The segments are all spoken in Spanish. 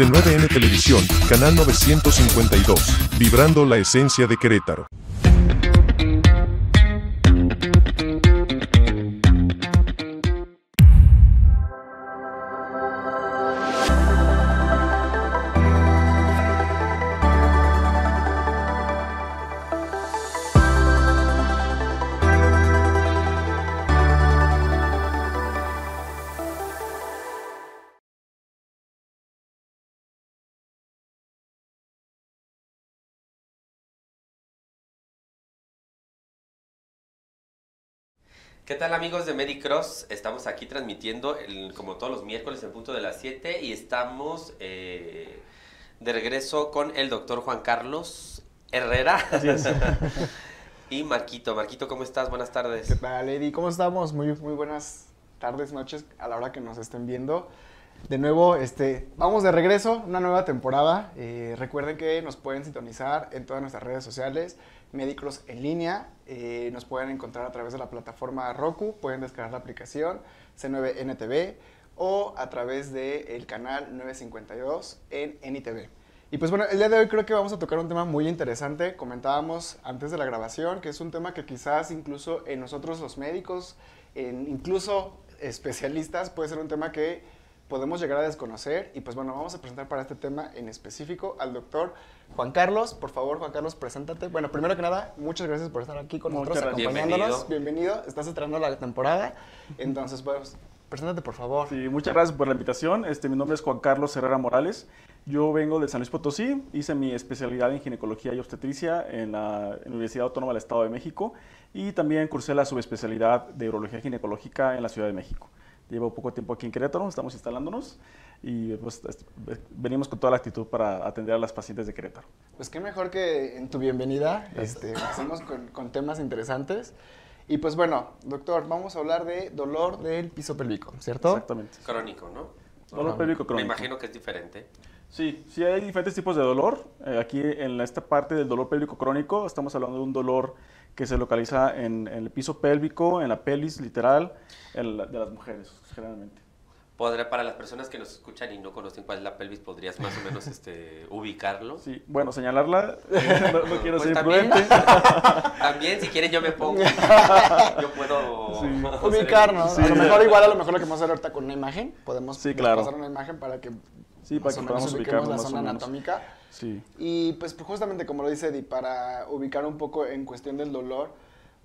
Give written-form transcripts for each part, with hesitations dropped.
C9N Televisión, canal 952, vibrando la esencia de Querétaro. ¿Qué tal, amigos de Medicross? Estamos aquí transmitiendo como todos los miércoles en punto de las 7 y estamos de regreso con el doctor Juan Carlos Herrera. Así es. Y Marquito. Marquito, ¿cómo estás? Buenas tardes. ¿Qué tal, Eddie? ¿Cómo estamos? Muy buenas tardes, noches, a la hora que nos estén viendo. De nuevo, vamos de regreso, una nueva temporada. Recuerden que nos pueden sintonizar en todas nuestras redes sociales, Medicross en línea. Nos pueden encontrar a través de la plataforma Roku, pueden descargar la aplicación C9N TV o a través del canal 952 en NITV. Y pues bueno, el día de hoy creo que vamos a tocar un tema muy interesante. Comentábamos antes de la grabación que es un tema que quizás incluso en nosotros los médicos, incluso especialistas, puede ser un tema que podemos llegar a desconocer. Y pues bueno, vamos a presentar para este tema en específico al doctor Juan Carlos. Por favor, Juan Carlos, preséntate. Bueno, primero que nada, muchas gracias por estar aquí con nosotros, acompañándonos. Bienvenido. Estás estrenando la temporada. Entonces, pues, preséntate, por favor. Sí, muchas gracias por la invitación. Mi nombre es Juan Carlos Herrera Morales. Yo vengo de San Luis Potosí. Hice mi especialidad en ginecología y obstetricia en la Universidad Autónoma del Estado de México. Y también cursé la subespecialidad de urología ginecológica en la Ciudad de México. Llevo poco tiempo aquí en Querétaro, estamos instalándonos y pues venimos con toda la actitud para atender a las pacientes de Querétaro. Pues qué mejor que en tu bienvenida, empecemos con temas interesantes. Y pues bueno, doctor, vamos a hablar de dolor del piso pélvico, ¿cierto? Exactamente. Crónico, ¿no? Dolor pélvico crónico. Me imagino que es diferente. Sí, sí hay diferentes tipos de dolor. Aquí en esta parte del dolor pélvico crónico estamos hablando de un dolor que se localiza en el piso pélvico, en la pelvis literal, de las mujeres generalmente. Para las personas que nos escuchan y no conocen cuál es la pelvis, ¿podrías más o menos ubicarlo? Sí, bueno, señalarla, no quiero pues ser también, imprudente. También, si quieren yo me pongo, yo puedo ubicarnos. Sí. A lo mejor lo que vamos a hacer ahorita con una imagen, podemos pasar una imagen para que podamos ubiquemos la zona anatómica. Sí. Y pues justamente como lo dice Eddie, para ubicar un poco en cuestión del dolor,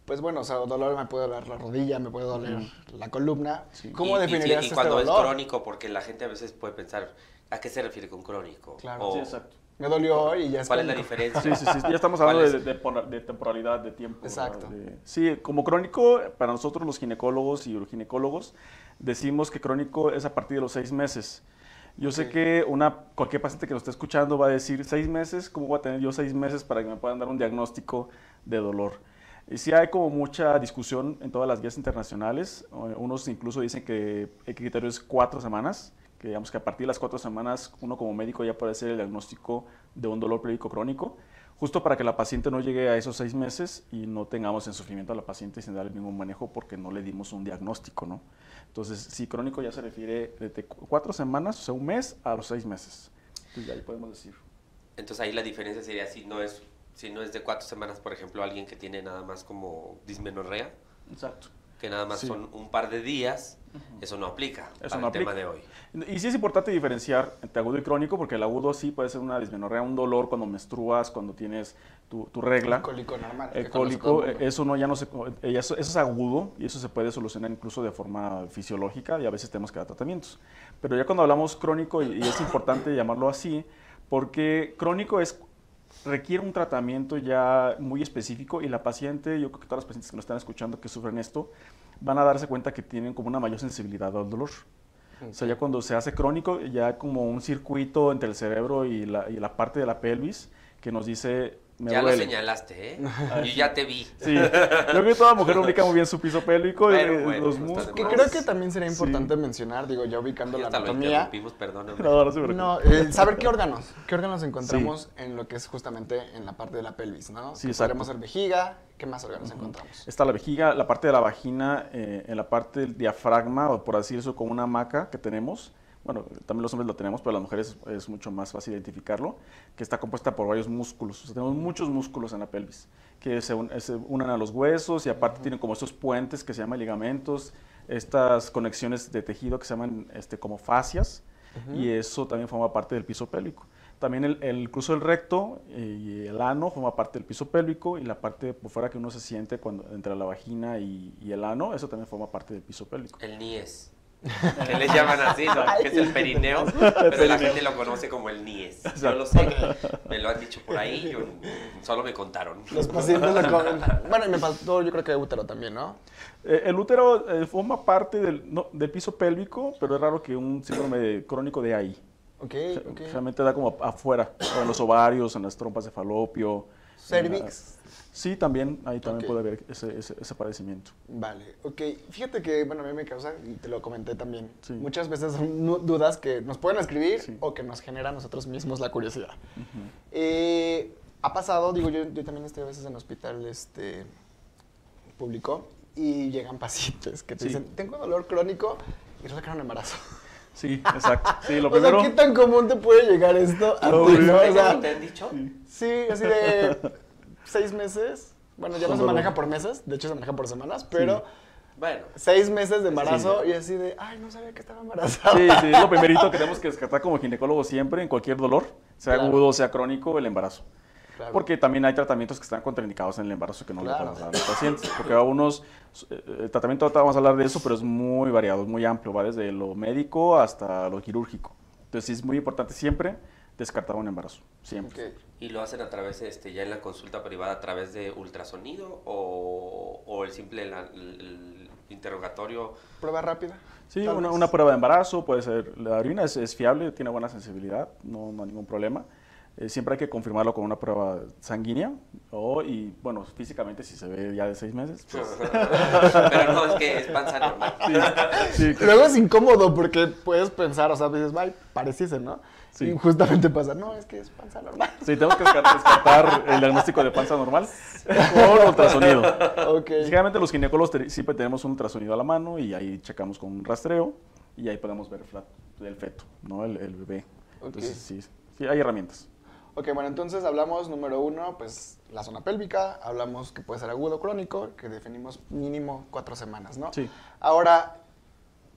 pues bueno, o sea, dolor me puede doler la rodilla, me puede doler la columna. Sí. ¿Cómo definirías y cuando es crónico? Porque la gente a veces puede pensar, ¿a qué se refiere con crónico? Claro, sí, exacto. Me dolió hoy y ya es ¿Cuál es la diferencia? Sí, ya estamos hablando de temporalidad, de tiempo. Exacto. Sí, como crónico, para nosotros los ginecólogos y uroginecólogos, decimos que crónico es a partir de los 6 meses. Yo sé que cualquier paciente que nos esté escuchando va a decir, 6 meses, ¿cómo voy a tener yo 6 meses para que me puedan dar un diagnóstico de dolor? Y sí hay como mucha discusión en todas las guías internacionales. Unos incluso dicen que el criterio es 4 semanas, que digamos que a partir de las 4 semanas uno como médico ya puede hacer el diagnóstico de un dolor pélvico crónico, justo para que la paciente no llegue a esos 6 meses y no tengamos en sufrimiento a la paciente sin darle ningún manejo porque no le dimos un diagnóstico, ¿no? Entonces, sí, crónico ya se refiere de 4 semanas, o sea, 1 mes a los 6 meses. Entonces, ahí podemos decir. Entonces, ahí la diferencia sería si no es de 4 semanas, por ejemplo, alguien que tiene nada más como dismenorrea. Exacto. Que nada más son un par de días, eso no aplica para el tema de hoy. Y sí es importante diferenciar entre agudo y crónico, porque el agudo sí puede ser una dismenorrea, un dolor cuando menstruas, cuando tienes tu regla. El cólico normal. El cólico, eso es agudo y eso se puede solucionar incluso de forma fisiológica y a veces tenemos que dar tratamientos. Pero ya cuando hablamos crónico, y es importante llamarlo así, porque crónico requiere un tratamiento ya muy específico y la paciente, yo creo que todas las pacientes que nos están escuchando que sufren esto, van a darse cuenta que tienen como una mayor sensibilidad al dolor. Okay. O sea, ya cuando se hace crónico, ya como un circuito entre el cerebro y la parte de la pelvis que nos dice, me ya duele. Lo señalaste, ¿eh? Yo ya te vi. Sí, yo creo que toda mujer ubica muy bien su piso pélvico, los músculos. Que creo que también sería importante mencionar, ya ubicando la anatomía. Perdóname. Saber qué órganos encontramos en lo que es justamente en la parte de la pelvis, ¿no? Sí, podemos ser vejiga, ¿qué más órganos encontramos? Está la vejiga, la parte de la vagina, en la parte del diafragma, o por así decirlo, como una hamaca que tenemos, bueno, también los hombres lo tenemos, pero las mujeres es mucho más fácil identificarlo, que está compuesta por varios músculos. O sea, tenemos muchos músculos en la pelvis, que se unen a los huesos y aparte tienen como estos puentes que se llaman ligamentos, estas conexiones de tejido que se llaman como fascias, y eso también forma parte del piso pélvico. También el cruzo del recto y el ano forma parte del piso pélvico, y la parte por fuera que uno se siente entre la vagina y el ano, eso también forma parte del piso pélvico. El niés. Que le llaman así, ¿no? Que es el perineo, pero la gente lo conoce como el niés. Yo lo sé, me lo han dicho por ahí, solo me contaron. Los pacientes lo comentan. Bueno, y me faltó, yo creo que útero también, ¿no? El útero forma parte del piso pélvico, pero es raro que un síndrome crónico de ahí. Ok. Realmente da como afuera, en los ovarios, en las trompas de falopio. Cervix. Sí, también, ahí también puede haber ese padecimiento. Vale, ok. Fíjate que, bueno, a mí me causa, y te lo comenté también, Sí. muchas veces son dudas que nos pueden escribir o que nos genera a nosotros mismos la curiosidad. Ha pasado, digo, yo también estoy a veces en hospital público y llegan pacientes que te dicen, tengo dolor crónico y resulta que era un embarazo. Sí, exacto. Sí, lo O primero... sea, ¿qué tan común te puede llegar esto a ti, no? O sea, ¿Te han dicho? sí, así de 6 meses. Bueno, ya no se maneja por meses, de hecho se maneja por semanas, pero Bueno, 6 meses de embarazo y así de, ay, no sabía que estaba embarazada. Sí, es lo primerito que tenemos que descartar como ginecólogo siempre en cualquier dolor, sea agudo, sea crónico, el embarazo. Claro. Porque también hay tratamientos que están contraindicados en el embarazo que no le podemos dar a los pacientes. Porque el tratamiento, ahorita vamos a hablar de eso, pero es muy variado, es muy amplio, va desde lo médico hasta lo quirúrgico. Entonces sí es muy importante siempre descartar un embarazo, siempre. Okay. ¿y lo hacen a través, ya en la consulta privada, a través de ultrasonido o el simple el interrogatorio? Prueba rápida. Sí, una prueba de embarazo, puede ser, la orina es fiable, tiene buena sensibilidad, no hay ningún problema. Siempre hay que confirmarlo con una prueba sanguínea y, bueno, físicamente si se ve ya de 6 meses. Pues. Pero no, es que es panza normal. Sí. Luego es incómodo porque puedes pensar, o sea, dices, ay, pareciese, ¿no? Sí. Y justamente pasa, no, es que es panza normal. Sí, tenemos que descartar el diagnóstico de panza normal con ultrasonido. Okay. Generalmente los ginecólogos siempre tenemos un ultrasonido a la mano y ahí checamos con un rastreo y ahí podemos ver el feto, ¿no? El bebé. Entonces, sí, hay herramientas. Ok, bueno, entonces hablamos, número 1, pues la zona pélvica, hablamos que puede ser agudo o crónico, que definimos mínimo 4 semanas, ¿no? Sí. Ahora,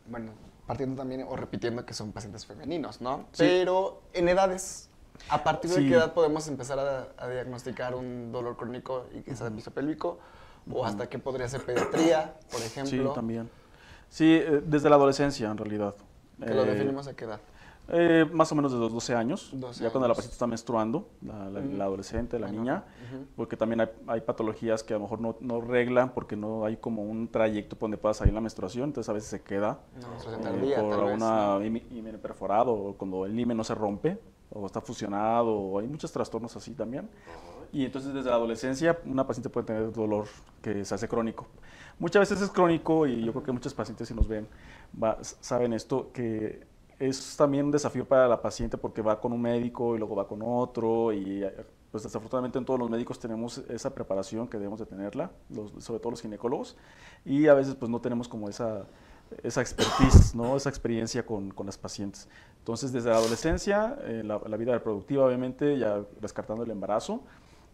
bueno, partiendo también o repitiendo que son pacientes femeninos, ¿no? Sí. Pero en edades, ¿a partir de Sí. qué edad podemos empezar a diagnosticar un dolor crónico y que sea de piso pélvico? ¿O hasta qué podría ser pediatría, por ejemplo? Sí, también. Sí, desde la adolescencia en realidad. Que lo definimos a qué edad. Más o menos de los 12 años, 12 ya cuando la años. paciente está menstruando, la adolescente, la niña, porque también hay patologías que a lo mejor no reglan porque no hay como un trayecto por donde pueda salir la menstruación, entonces a veces se queda por una himen perforado o cuando el himen no se rompe o está fusionado, o hay muchos trastornos así también. Y entonces desde la adolescencia una paciente puede tener dolor que se hace crónico. Muchas veces es crónico y yo creo que muchos pacientes si nos ven saben esto, que es también un desafío para la paciente porque va con un médico y luego va con otro y pues desafortunadamente en todos los médicos tenemos esa preparación que debemos de tenerla, sobre todo los ginecólogos, y a veces pues no tenemos como esa expertise, ¿no? Esa experiencia con las pacientes. Entonces desde la adolescencia, la vida reproductiva obviamente, ya descartando el embarazo,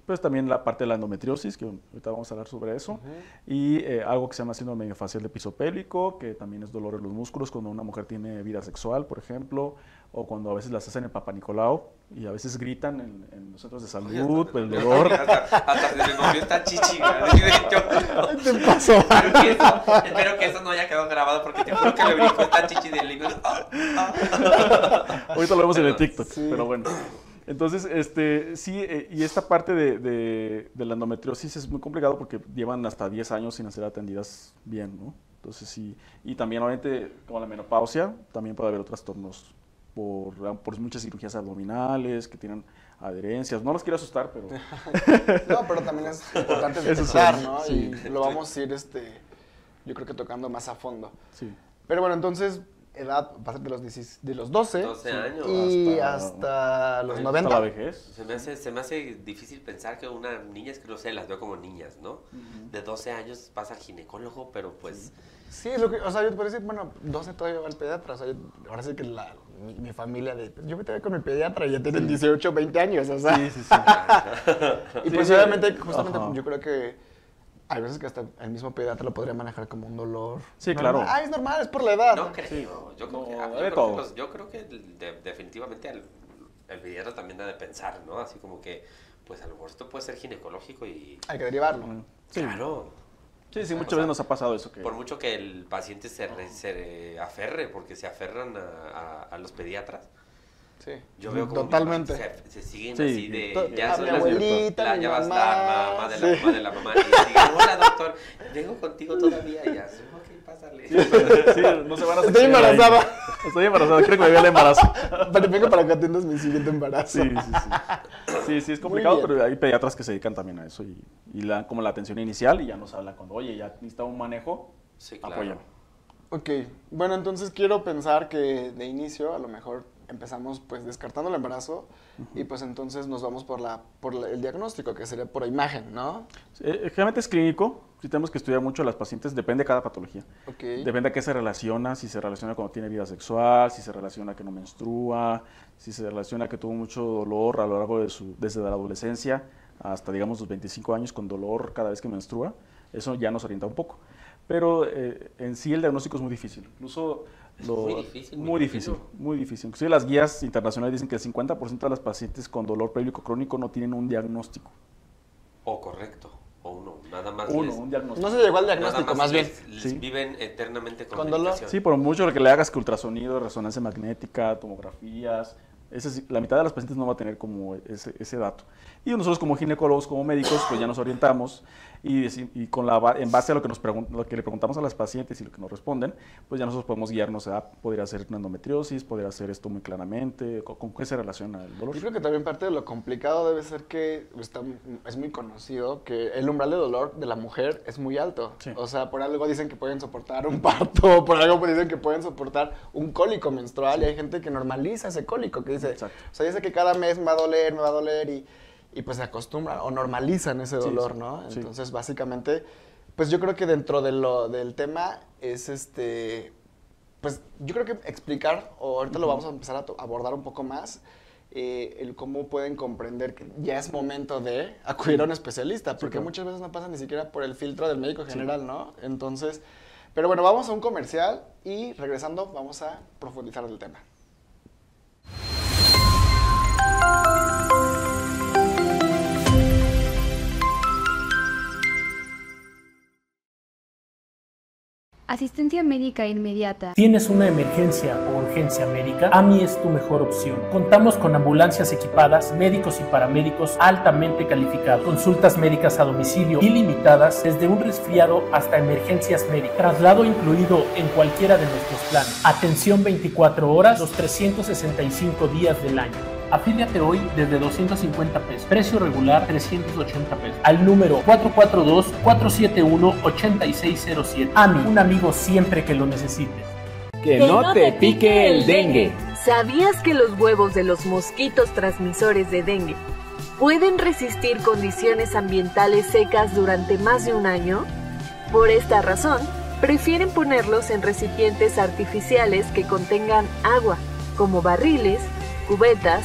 pues también la parte de la endometriosis, que ahorita vamos a hablar sobre eso, y algo que se llama síndrome facial de piso pélvico, que también es dolor en los músculos cuando una mujer tiene vida sexual, por ejemplo, o cuando a veces las hacen el Papa Nicolau y a veces gritan en los centros de salud por el dolor. Hasta se me movió esta chichi. ¿Qué te pasó? Espero que eso no haya quedado grabado porque te juro que me brincó esta chichi del libro. Ahorita lo vemos en el TikTok, Sí. pero bueno. Entonces, sí, y esta parte de la endometriosis es muy complicado porque llevan hasta 10 años sin ser atendidas bien, ¿no? Entonces, sí, y también obviamente como la menopausia, también puede haber otros trastornos por muchas cirugías abdominales que tienen adherencias. No los quiero asustar, pero... No, pero también es importante Eso detectar, sí, ¿no? sí. Y lo vamos a ir, yo creo que tocando más a fondo. Sí. Pero bueno, entonces, edad, va a ser de los 12, 12 años. y hasta los 90. Hasta la vejez. Se me hace difícil pensar que una niña, es que no sé, las veo como niñas, ¿no? De 12 años pasa al ginecólogo, pero pues... Sí, o sea, yo te podría decir, bueno, 12 todavía va al pediatra, o sea, ahora sí que la mi familia de, pues, yo me tengo con mi pediatra y ya tienen 18, 20 años, o sea. Sí, sí, sí. Y pues obviamente, justamente, yo creo que hay veces que hasta el mismo pediatra lo podría manejar como un dolor. Sí, normal. claro. Ah, es normal, es por la edad. No creo. Sí. Yo creo No, que, hay de todo. yo creo que definitivamente el pediatra también ha de pensar, ¿no? Así como que, pues a lo mejor esto puede ser ginecológico y... Hay que derivarlo. Sí. Claro. Sí, O sea, muchas veces nos ha pasado eso. Que... Por mucho que el paciente se aferre, porque se aferran a los pediatras. Sí. Yo veo como totalmente. mis pacientes se siguen Sí. así de... Ya mi abuelita, mi ya va a mamá. estar mamá de la Sí. mamá de la mamá. Y digan, hola doctor, vengo contigo todavía. Y ya, ok, pásale. Sí, no se van a Estoy seccionar ahí. embarazada. Estoy embarazada, creo que me vio el embarazo. Pero vengo para que atiendas mi siguiente embarazo. Sí, sí, sí. Sí, sí, es complicado, bien. pero hay pediatras que se dedican también a eso y le dan como la atención inicial y ya nos hablan cuando, oye, ya necesita un manejo, Sí, claro. apóyame. Ok, bueno, entonces quiero pensar que de inicio a lo mejor empezamos pues descartando el embarazo y pues entonces nos vamos por el diagnóstico, que sería por imagen, ¿no? Generalmente es clínico, sí tenemos que estudiar mucho a las pacientes, depende de cada patología. Ok. Depende a qué se relaciona, si se relaciona cuando tiene vida sexual, si se relaciona que no menstrua, si se relaciona que tuvo mucho dolor a lo largo de desde la adolescencia hasta digamos los 25 años con dolor cada vez que menstrua, eso ya nos orienta un poco. Pero en sí el diagnóstico es muy difícil, incluso Muy difícil. muy difícil, muy difícil. Inclusive las guías internacionales dicen que el 50% de las pacientes con dolor pélvico crónico no tienen un diagnóstico. O correcto, o uno, nada más Un diagnóstico. No se llegó al nada diagnóstico, más bien. les Sí. viven eternamente con Con dolor. medicación. Sí, por mucho que le hagas que ultrasonido, resonancia magnética, tomografías, la mitad de las pacientes no va a tener como ese dato. Y nosotros como ginecólogos, como médicos, pues ya nos orientamos y en base a lo que le preguntamos a las pacientes y lo que nos responden, pues ya nosotros podemos guiarnos a, podría ser una endometriosis, podría ser esto muy claramente, con qué se relaciona el dolor. Yo creo que también parte de lo complicado debe ser que es muy conocido que el umbral de dolor de la mujer es muy alto. Sí. O sea, por algo dicen que pueden soportar un parto, por algo dicen que pueden soportar un cólico menstrual y hay gente que normaliza ese cólico, que dice, Exacto. o sea, ya sé que cada mes me va a doler y pues se acostumbran o normalizan ese dolor, sí, ¿no? sí. Entonces, básicamente, pues yo creo que dentro del tema es pues yo creo que explicar, o ahorita lo vamos a empezar a abordar un poco más, el cómo pueden comprender que ya es momento de acudir a un especialista, porque claro. muchas veces no pasa ni siquiera por el filtro del médico general, ¿no? Entonces, pero bueno, vamos a un comercial y regresando vamos a profundizar del tema. Asistencia médica inmediata. ¿Tienes una emergencia o urgencia médica? AMI es tu mejor opción. Contamos con ambulancias equipadas, médicos y paramédicos altamente calificados, consultas médicas a domicilio ilimitadas, desde un resfriado hasta emergencias médicas, traslado incluido en cualquiera de nuestros planes, atención 24 horas, los 365 días del año. Afíliate hoy desde 250 pesos, precio regular 380 pesos, al número 442-471-8607. AMI, un amigo siempre que lo necesites. Que no te pique el dengue. ¿Sabías que los huevos de los mosquitos transmisores de dengue pueden resistir condiciones ambientales secas durante más de un año? Por esta razón, prefieren ponerlos en recipientes artificiales que contengan agua, como barriles, cubetas,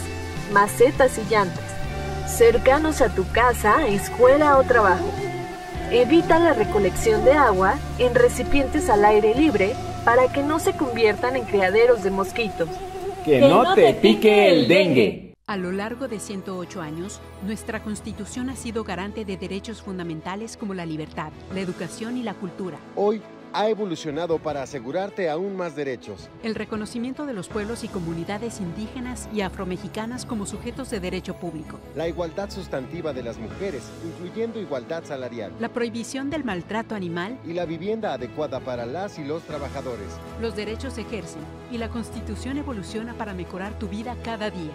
macetas y llantas, cercanos a tu casa, escuela o trabajo. Evita la recolección de agua en recipientes al aire libre para que no se conviertan en criaderos de mosquitos. Que no te pique el dengue. A lo largo de 108 años, nuestra Constitución ha sido garante de derechos fundamentales como la libertad, la educación y la cultura. Hoy ha evolucionado para asegurarte aún más derechos. El reconocimiento de los pueblos y comunidades indígenas y afromexicanas como sujetos de derecho público. La igualdad sustantiva de las mujeres, incluyendo igualdad salarial. La prohibición del maltrato animal. Y la vivienda adecuada para las y los trabajadores. Los derechos se ejercen y la Constitución evoluciona para mejorar tu vida cada día.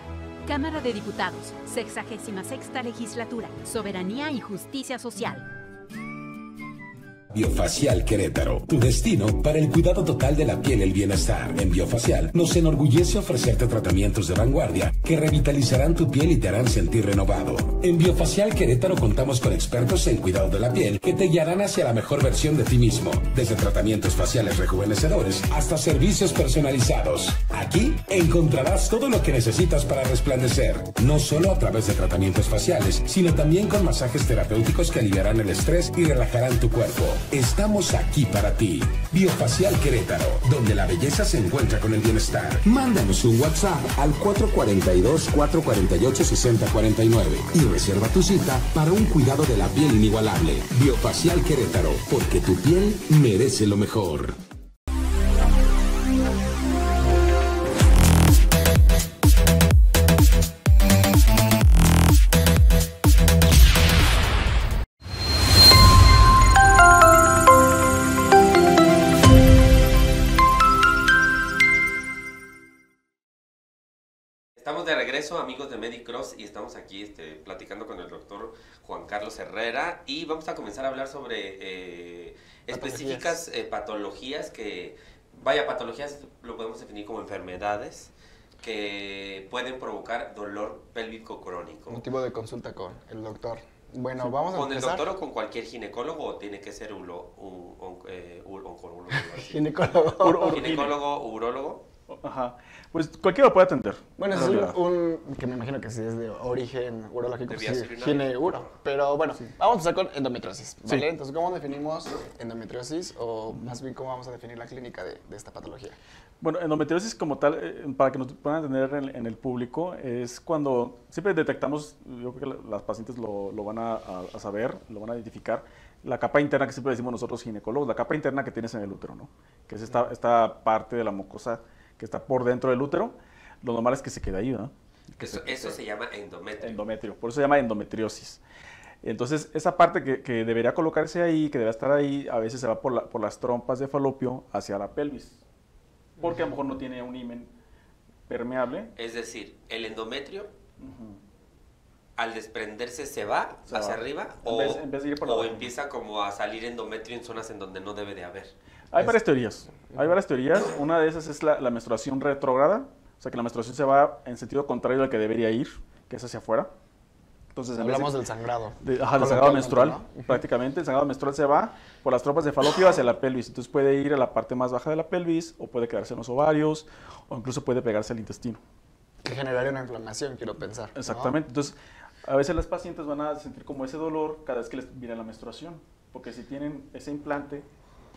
Cámara de Diputados, 66ª Legislatura, Soberanía y Justicia Social. Biofacial Querétaro, tu destino para el cuidado total de la piel y el bienestar. En Biofacial nos enorgullece ofrecerte tratamientos de vanguardia que revitalizarán tu piel y te harán sentir renovado. En Biofacial Querétaro contamos con expertos en cuidado de la piel que te guiarán hacia la mejor versión de ti mismo, desde tratamientos faciales rejuvenecedores hasta servicios personalizados. Aquí encontrarás todo lo que necesitas para resplandecer, no solo a través de tratamientos faciales, sino también con masajes terapéuticos que aliviarán el estrés y relajarán tu cuerpo. Estamos aquí para ti. Biofacial Querétaro, donde la belleza se encuentra con el bienestar. Mándanos un WhatsApp al 442-448-6049 y reserva tu cita para un cuidado de la piel inigualable. Biofacial Querétaro, porque tu piel merece lo mejor. Estamos de regreso, amigos de Medicross, y estamos aquí platicando con el doctor Juan Carlos Herrera, y vamos a comenzar a hablar sobre específicas patologías patologías lo podemos definir como enfermedades que pueden provocar dolor pélvico crónico. Motivo de consulta con el doctor. Bueno, vamos a ¿Con empezar. el doctor o con cualquier ginecólogo o tiene que ser ginecólogo? ¿Ginecólogo, urólogo? Ajá. Pues cualquiera lo puede atender. Bueno, es que me imagino que sí es de origen urológico, pues sí, gineuro. Pero bueno, vamos a empezar con endometriosis, ¿vale? Sí. Entonces, ¿cómo definimos endometriosis o más bien cómo vamos a definir la clínica de esta patología? Bueno, endometriosis como tal, para que nos puedan entender en el público, es cuando siempre detectamos, yo creo que las pacientes lo van a saber, lo van a identificar, la capa interna que siempre decimos nosotros ginecólogos, la capa interna que tienes en el útero, ¿no? Que es esta parte de la mucosa que está por dentro del útero. Lo normal es que se quede ahí, ¿no? Eso se llama endometrio. Endometrio, por eso se llama endometriosis. Entonces, esa parte que debería colocarse ahí, que debe estar ahí, a veces se va por las trompas de falopio hacia la pelvis, porque a lo mejor no tiene un himen permeable. Es decir, el endometrio, al desprenderse, se va hacia arriba en vez de ir por la empieza como a salir endometrio en zonas en donde no debe de haber. Hay varias teorías. Una de esas es la menstruación retrógrada, o sea que la menstruación se va en sentido contrario al que debería ir, que es hacia afuera. Entonces, hablamos del sangrado. Del sangrado menstrual, ¿no? Prácticamente. El sangrado menstrual se va por las trompas de falopio hacia la pelvis. Entonces puede ir a la parte más baja de la pelvis, o puede quedarse en los ovarios, o incluso puede pegarse al intestino. Que generaría una inflamación, quiero pensar, ¿no? Exactamente. Entonces, a veces las pacientes van a sentir como ese dolor cada vez que les viene la menstruación, porque si tienen ese implante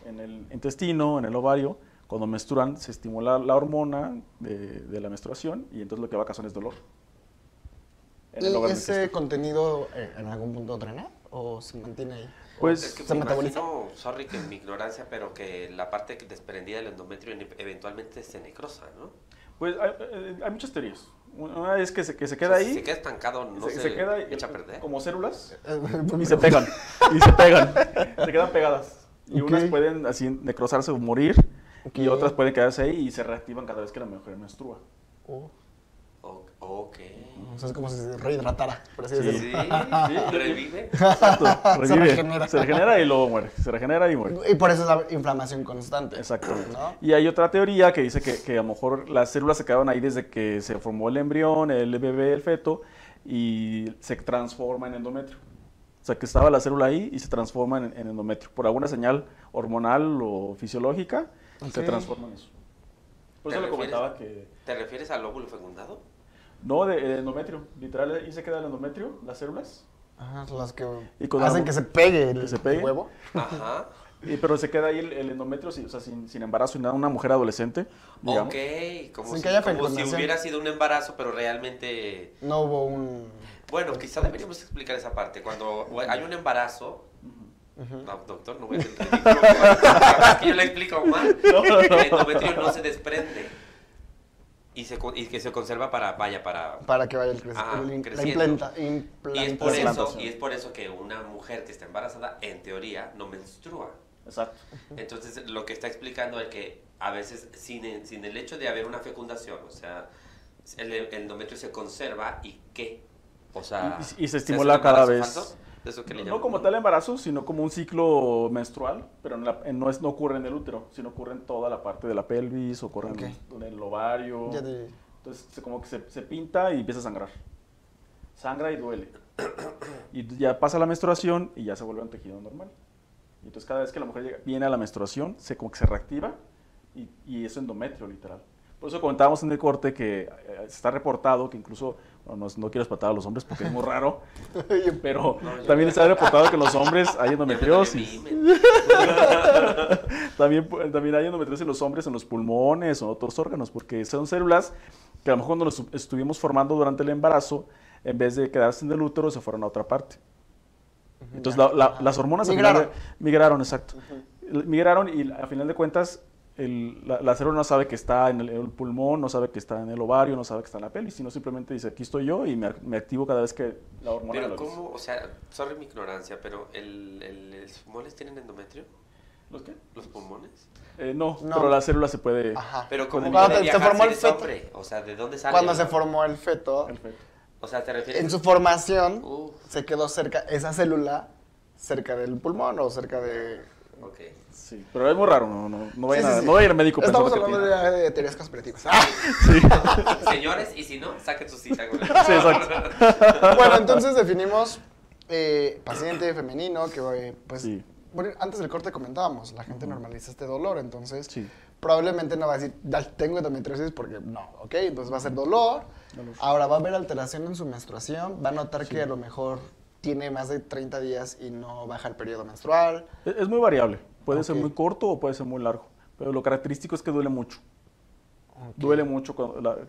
en el intestino, en el ovario, cuando menstruan se estimula la hormona de la menstruación y entonces lo que va a causar es dolor. ¿Y ese contenido en algún punto drena o se mantiene ahí? Pues es que se metaboliza. Sorry que mi ignorancia, pero que la parte desprendida del endometrio eventualmente se necrosa, ¿no? Pues hay muchas teorías. Una es que se queda ahí. Si se queda estancado, no se queda echa a perder. Como células y se pegan. Se quedan pegadas. Y unas pueden así necrosarse o morir, y otras pueden quedarse ahí y se reactivan cada vez que la mujer menstrua. Ok. O sea, es como si se rehidratara, por así decirlo. Sí, revive. Exacto, revive. Se regenera y luego muere. Se regenera y muere. Y por eso es la inflamación constante. Exacto. ¿No? Y hay otra teoría que dice que a lo mejor las células se quedaron ahí desde que se formó el embrión, el bebé, el feto, y se transforma en endometrio. O sea, que estaba la célula ahí y se transforma en endometrio. Por alguna señal hormonal o fisiológica, se transforma en eso. Por eso le comentaba que... ¿Te refieres al óvulo fecundado? No, de endometrio. Literal, ahí se queda el endometrio, las células. Ajá, las que hacen que se pegue el huevo. Ajá. Pero se queda ahí el endometrio, o sea, sin embarazo y nada, una mujer adolescente, digamos. Ok, como sin si hubiera sido un embarazo, pero realmente... No hubo un... Bueno, quizá deberíamos explicar esa parte. Cuando hay un embarazo... No, doctor, no voy a hacer que yo le explico mal. El endometrio no se desprende. Y que se conserva para que vaya el creciendo. Y es por eso que una mujer que está embarazada, en teoría, no menstrua. Exacto. Entonces, lo que está explicando es que a veces, sin el hecho de haber una fecundación, o sea, el endometrio se conserva y ¿qué? O sea, y se estimula cada vez. ¿Falso? Eso que le No llaman. como tal embarazo, sino como un ciclo menstrual, pero no ocurre en el útero, sino ocurre en toda la parte de la pelvis, ocurre en el ovario. Entonces como que se pinta y empieza a sangrar. Sangra y duele. Y ya pasa la menstruación y ya se vuelve un tejido normal. Y entonces cada vez que la mujer viene a la menstruación, como que se reactiva y es endometrio, literal. Por eso comentábamos en el corte que está reportado que incluso, no quiero espantar a los hombres porque es muy raro, pero también está reportado que en los hombres hay endometriosis. También hay endometriosis en los hombres, en los pulmones o otros órganos, porque son células que a lo mejor cuando los estuvimos formando durante el embarazo, en vez de quedarse en el útero, se fueron a otra parte. Entonces las hormonas migraron, exacto. Migraron y a final de cuentas la célula no sabe que está en el pulmón, no sabe que está en el ovario, no sabe que está en la pelvis, sino simplemente dice, aquí estoy yo y me activo cada vez que la hormona Pero ¿cómo? O sea, sorry mi ignorancia, pero ¿los pulmones tienen endometrio? ¿Los qué? ¿Los pulmones? No, pero la célula se puede... Ajá. Pero ¿cómo Cuando puede se viajar formó si el eres feto. hombre? O sea, ¿de dónde sale? Cuando se formó el feto, o sea, ¿te refieres? en su formación se quedó cerca, esa célula, cerca del pulmón o cerca de... Ok. Sí, pero es muy raro, no vayan Sí. no vayan al médico pensando Estamos que hablando tiene. de teorías conspirativas. Señores, y si no, saquen su cita con él. Sí, exacto. Bueno, entonces definimos paciente femenino que, pues, bueno, antes del corte comentábamos, la gente normaliza este dolor, entonces probablemente no va a decir, tengo endometriosis porque no, ¿ok? Entonces va a ser dolor. Ahora va a haber alteración en su menstruación, va a notar que a lo mejor tiene más de 30 días y no baja el periodo menstrual. Es muy variable, puede ser muy corto o puede ser muy largo, pero lo característico es que duele mucho. Duele mucho,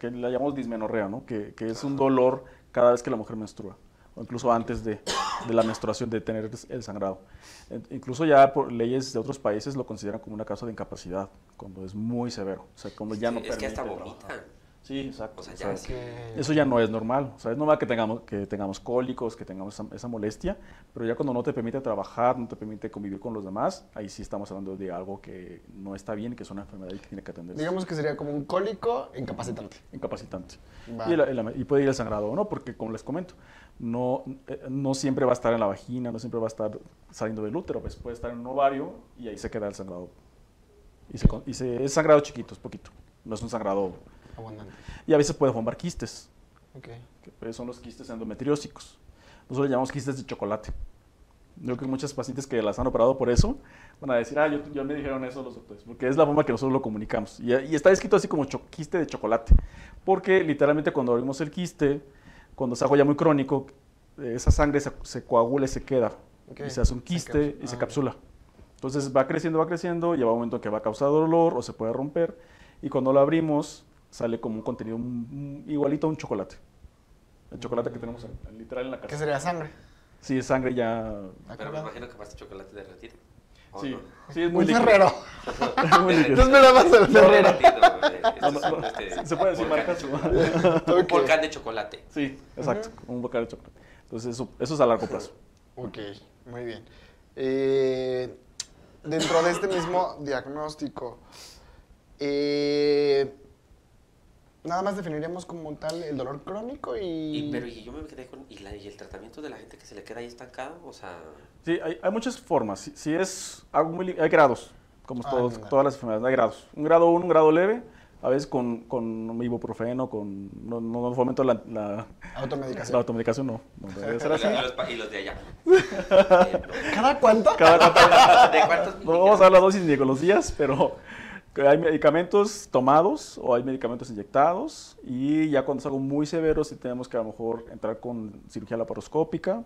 que la llamamos dismenorrea, ¿no? Que es un dolor cada vez que la mujer menstrua, o incluso antes de la menstruación, de tener el sangrado. Incluso ya por leyes de otros países lo consideran como una causa de incapacidad, cuando es muy severo, o sea, cuando ya no permite es que hasta trabajar. vomitan. Sí, exacto. O sea, ya eso ya no es normal. O sea, es normal que tengamos cólicos, que tengamos esa molestia, pero ya cuando no te permite trabajar, no te permite convivir con los demás, ahí sí estamos hablando de algo que no está bien, que es una enfermedad y que tiene que atenderse. Digamos que sería como un cólico incapacitante. Incapacitante. Va. Y puede ir el sangrado o no, porque como les comento, no siempre va a estar en la vagina, no siempre va a estar saliendo del útero, pues puede estar en un ovario y ahí se queda el sangrado. Es sangrado chiquito, es poquito, no es un sangrado abundante. Y a veces puede formar quistes, Okay. que pues son los quistes endometriósicos. Nosotros le llamamos quistes de chocolate. Yo creo que muchos pacientes que las han operado por eso van a decir, yo me dijeron eso los doctores, porque es la forma que nosotros lo comunicamos. Y está escrito así como quiste de chocolate, porque literalmente cuando abrimos el quiste, cuando es algo ya muy crónico, esa sangre se coagula y se queda, y se hace un quiste y se capsula. Entonces va creciendo, lleva un momento en que va a causar dolor o se puede romper, y cuando lo abrimos sale como un contenido igualito a un chocolate. El chocolate que tenemos literal en la casa. ¿Qué sería sangre? Sí, es sangre ya... Pero me imagino que más chocolate derretido. Sí, no? Sí, es muy líquido. Ferrero. Muy líquido. Tú esperabas el Ferrero. Se puede decir marcas. Un volcán de chocolate. Sí, exacto, un volcán de chocolate. Entonces eso es a largo plazo. Ok, muy bien. Dentro de este mismo diagnóstico, nada más definiríamos como tal el dolor crónico Pero yo me quedé con... ¿Y el tratamiento de la gente que se le queda ahí estancado? O sea... Sí, hay muchas formas. Si es algo hay grados, como todas las enfermedades, hay grados. Un grado 1, un grado leve, a veces con ibuprofeno, no fomento la automedicación. La automedicación no debe ser así. Y los de allá. ¿Cada cuánto? ¿De cuántos? No vamos a dar la dosis ni con los días, pero hay medicamentos tomados o hay medicamentos inyectados, y ya cuando es algo muy severo sí tenemos que a lo mejor entrar con cirugía laparoscópica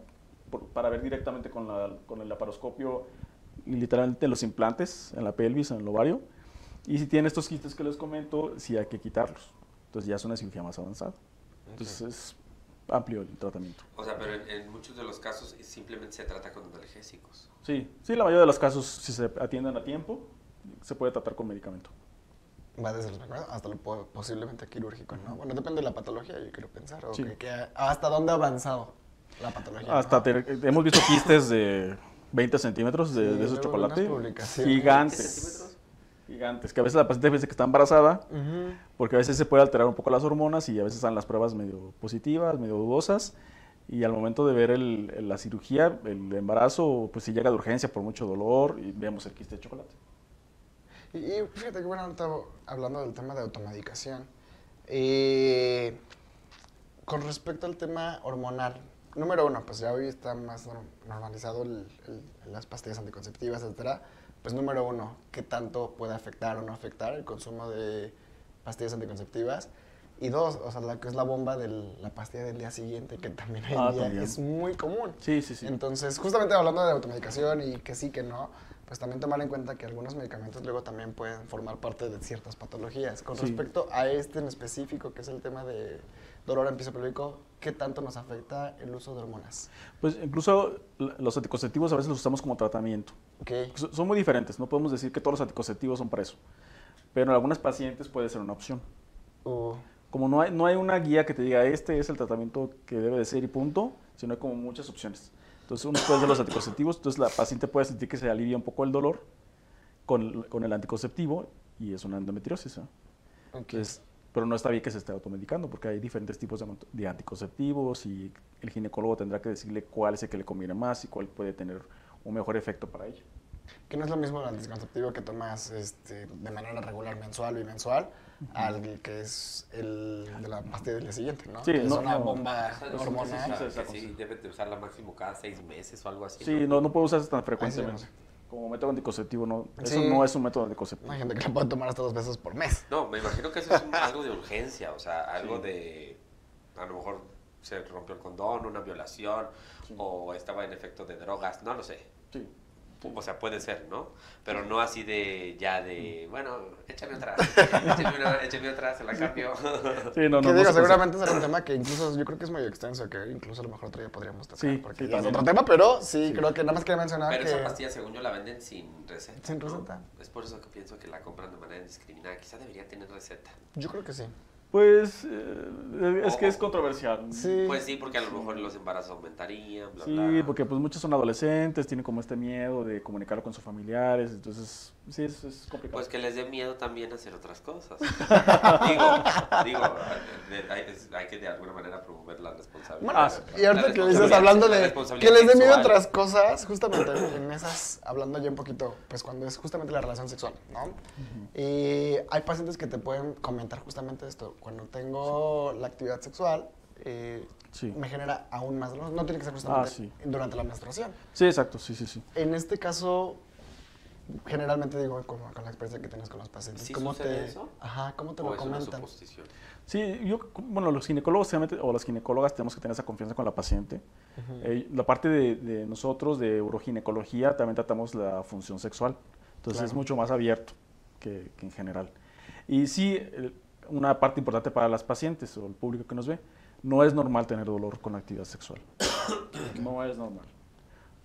para ver directamente con el laparoscopio literalmente los implantes en la pelvis, en el ovario. Y si tienen estos quistes que les comento, sí hay que quitarlos. Entonces ya es una cirugía más avanzada. Entonces es amplio el tratamiento. O sea, pero en muchos de los casos simplemente se trata con analgésicos. Sí, la mayoría de los casos, si se atienden a tiempo, se puede tratar con medicamento. Va desde los hasta lo posiblemente quirúrgico, ¿no? Bueno, depende de la patología, yo quiero pensar. Sí. ¿Hasta dónde ha avanzado la patología? Hemos visto quistes de 20 centímetros de esos chocolate. Gigantes, que a veces la paciente piensa que está embarazada, porque a veces se puede alterar un poco las hormonas y a veces están las pruebas medio positivas, medio dudosas, Y al momento de ver la cirugía, el embarazo, pues sí llega de urgencia por mucho dolor y vemos el quiste de chocolate. Y fíjate que bueno, ahorita hablando del tema de automedicación, con respecto al tema hormonal, número uno, pues ya hoy está más normalizado las pastillas anticonceptivas, etcétera. Pues número uno, ¿qué tanto puede afectar o no afectar el consumo de pastillas anticonceptivas? Y dos, o sea, la que es la bomba de la pastilla del día siguiente, que también hoy en día es muy común. Sí, sí, sí. Entonces, justamente hablando de automedicación y que sí, que no, pues también tomar en cuenta que algunos medicamentos luego también pueden formar parte de ciertas patologías. Con respecto a este en específico, que es el tema de dolor en piso pélvico, ¿qué tanto nos afecta el uso de hormonas? Pues incluso los anticonceptivos a veces los usamos como tratamiento. Okay. Son muy diferentes, no podemos decir que todos los anticonceptivos son para eso, pero en algunas pacientes puede ser una opción. Como no hay una guía que te diga este es el tratamiento que debe de ser y punto, sino hay como muchas opciones. Entonces uno puede hacer los anticonceptivos, entonces la paciente puede sentir que se alivia un poco el dolor con el anticonceptivo y es una endometriosis. Entonces, pero no está bien que se esté automedicando porque hay diferentes tipos de anticonceptivos y el ginecólogo tendrá que decirle cuál es el que le conviene más y cuál puede tener un mejor efecto para ella. Que no es lo mismo el anticonceptivo que tomas de manera regular, mensual, bimensual, al que es el de la pastilla del día siguiente, ¿no? Sí, que es una bomba hormonal. Sí, debe de usarla máximo cada 6 meses o algo así. Sí, no puede usarse tan frecuentemente. Como método anticonceptivo, no. Eso no es un método anticonceptivo. Hay gente que la puede tomar hasta 2 veces por mes. No, me imagino que eso es algo de urgencia, o sea, algo de, a lo mejor se rompió el condón, una violación, o estaba en efecto de drogas, no lo sé. Sí. O sea, puede ser, ¿no? Pero no así bueno, échame atrás, échame atrás, se la cambio. Sí, no, que digo, seguramente será un tema que incluso yo creo que es muy extenso, que incluso a lo mejor otro día podríamos tocar, porque es otro tema, pero sí, creo que nada más quería mencionar pero que... esa pastilla, según yo, la venden sin receta. Sin receta. ¿No? Es por eso que pienso que la compran de manera indiscriminada. Quizá debería tener receta. Yo creo que sí. Pues es que es controversial. Sí. Pues sí, porque a lo mejor los embarazos aumentarían, bla, Sí, bla. porque pues muchos son adolescentes, tienen como este miedo de comunicarlo con sus familiares, entonces sí, es complicado. Pues que les dé miedo también hacer otras cosas. digo, hay que de alguna manera promover la responsabilidad. Bueno, y ahorita que dices, hablando de que les dé miedo a otras cosas, justamente en esas, hablando ya un poquito, pues cuando es justamente la relación sexual, ¿no? Y hay pacientes que te pueden comentar justamente esto. Cuando tengo la actividad sexual, me genera aún más dolor. No tiene que ser justamente durante la menstruación. Sí, exacto, sí. En este caso, generalmente digo, con la experiencia que tienes con los pacientes, ¿Sí sucede eso? Ajá, ¿cómo te ¿O lo es comentan? una suposición? Sí, los ginecólogos o las ginecólogas tenemos que tener esa confianza con la paciente. La parte de nosotros, de uroginecología, también tratamos la función sexual. Entonces es mucho más abierto que en general. Y sí, una parte importante para las pacientes o el público que nos ve, no es normal tener dolor con la actividad sexual. No es normal.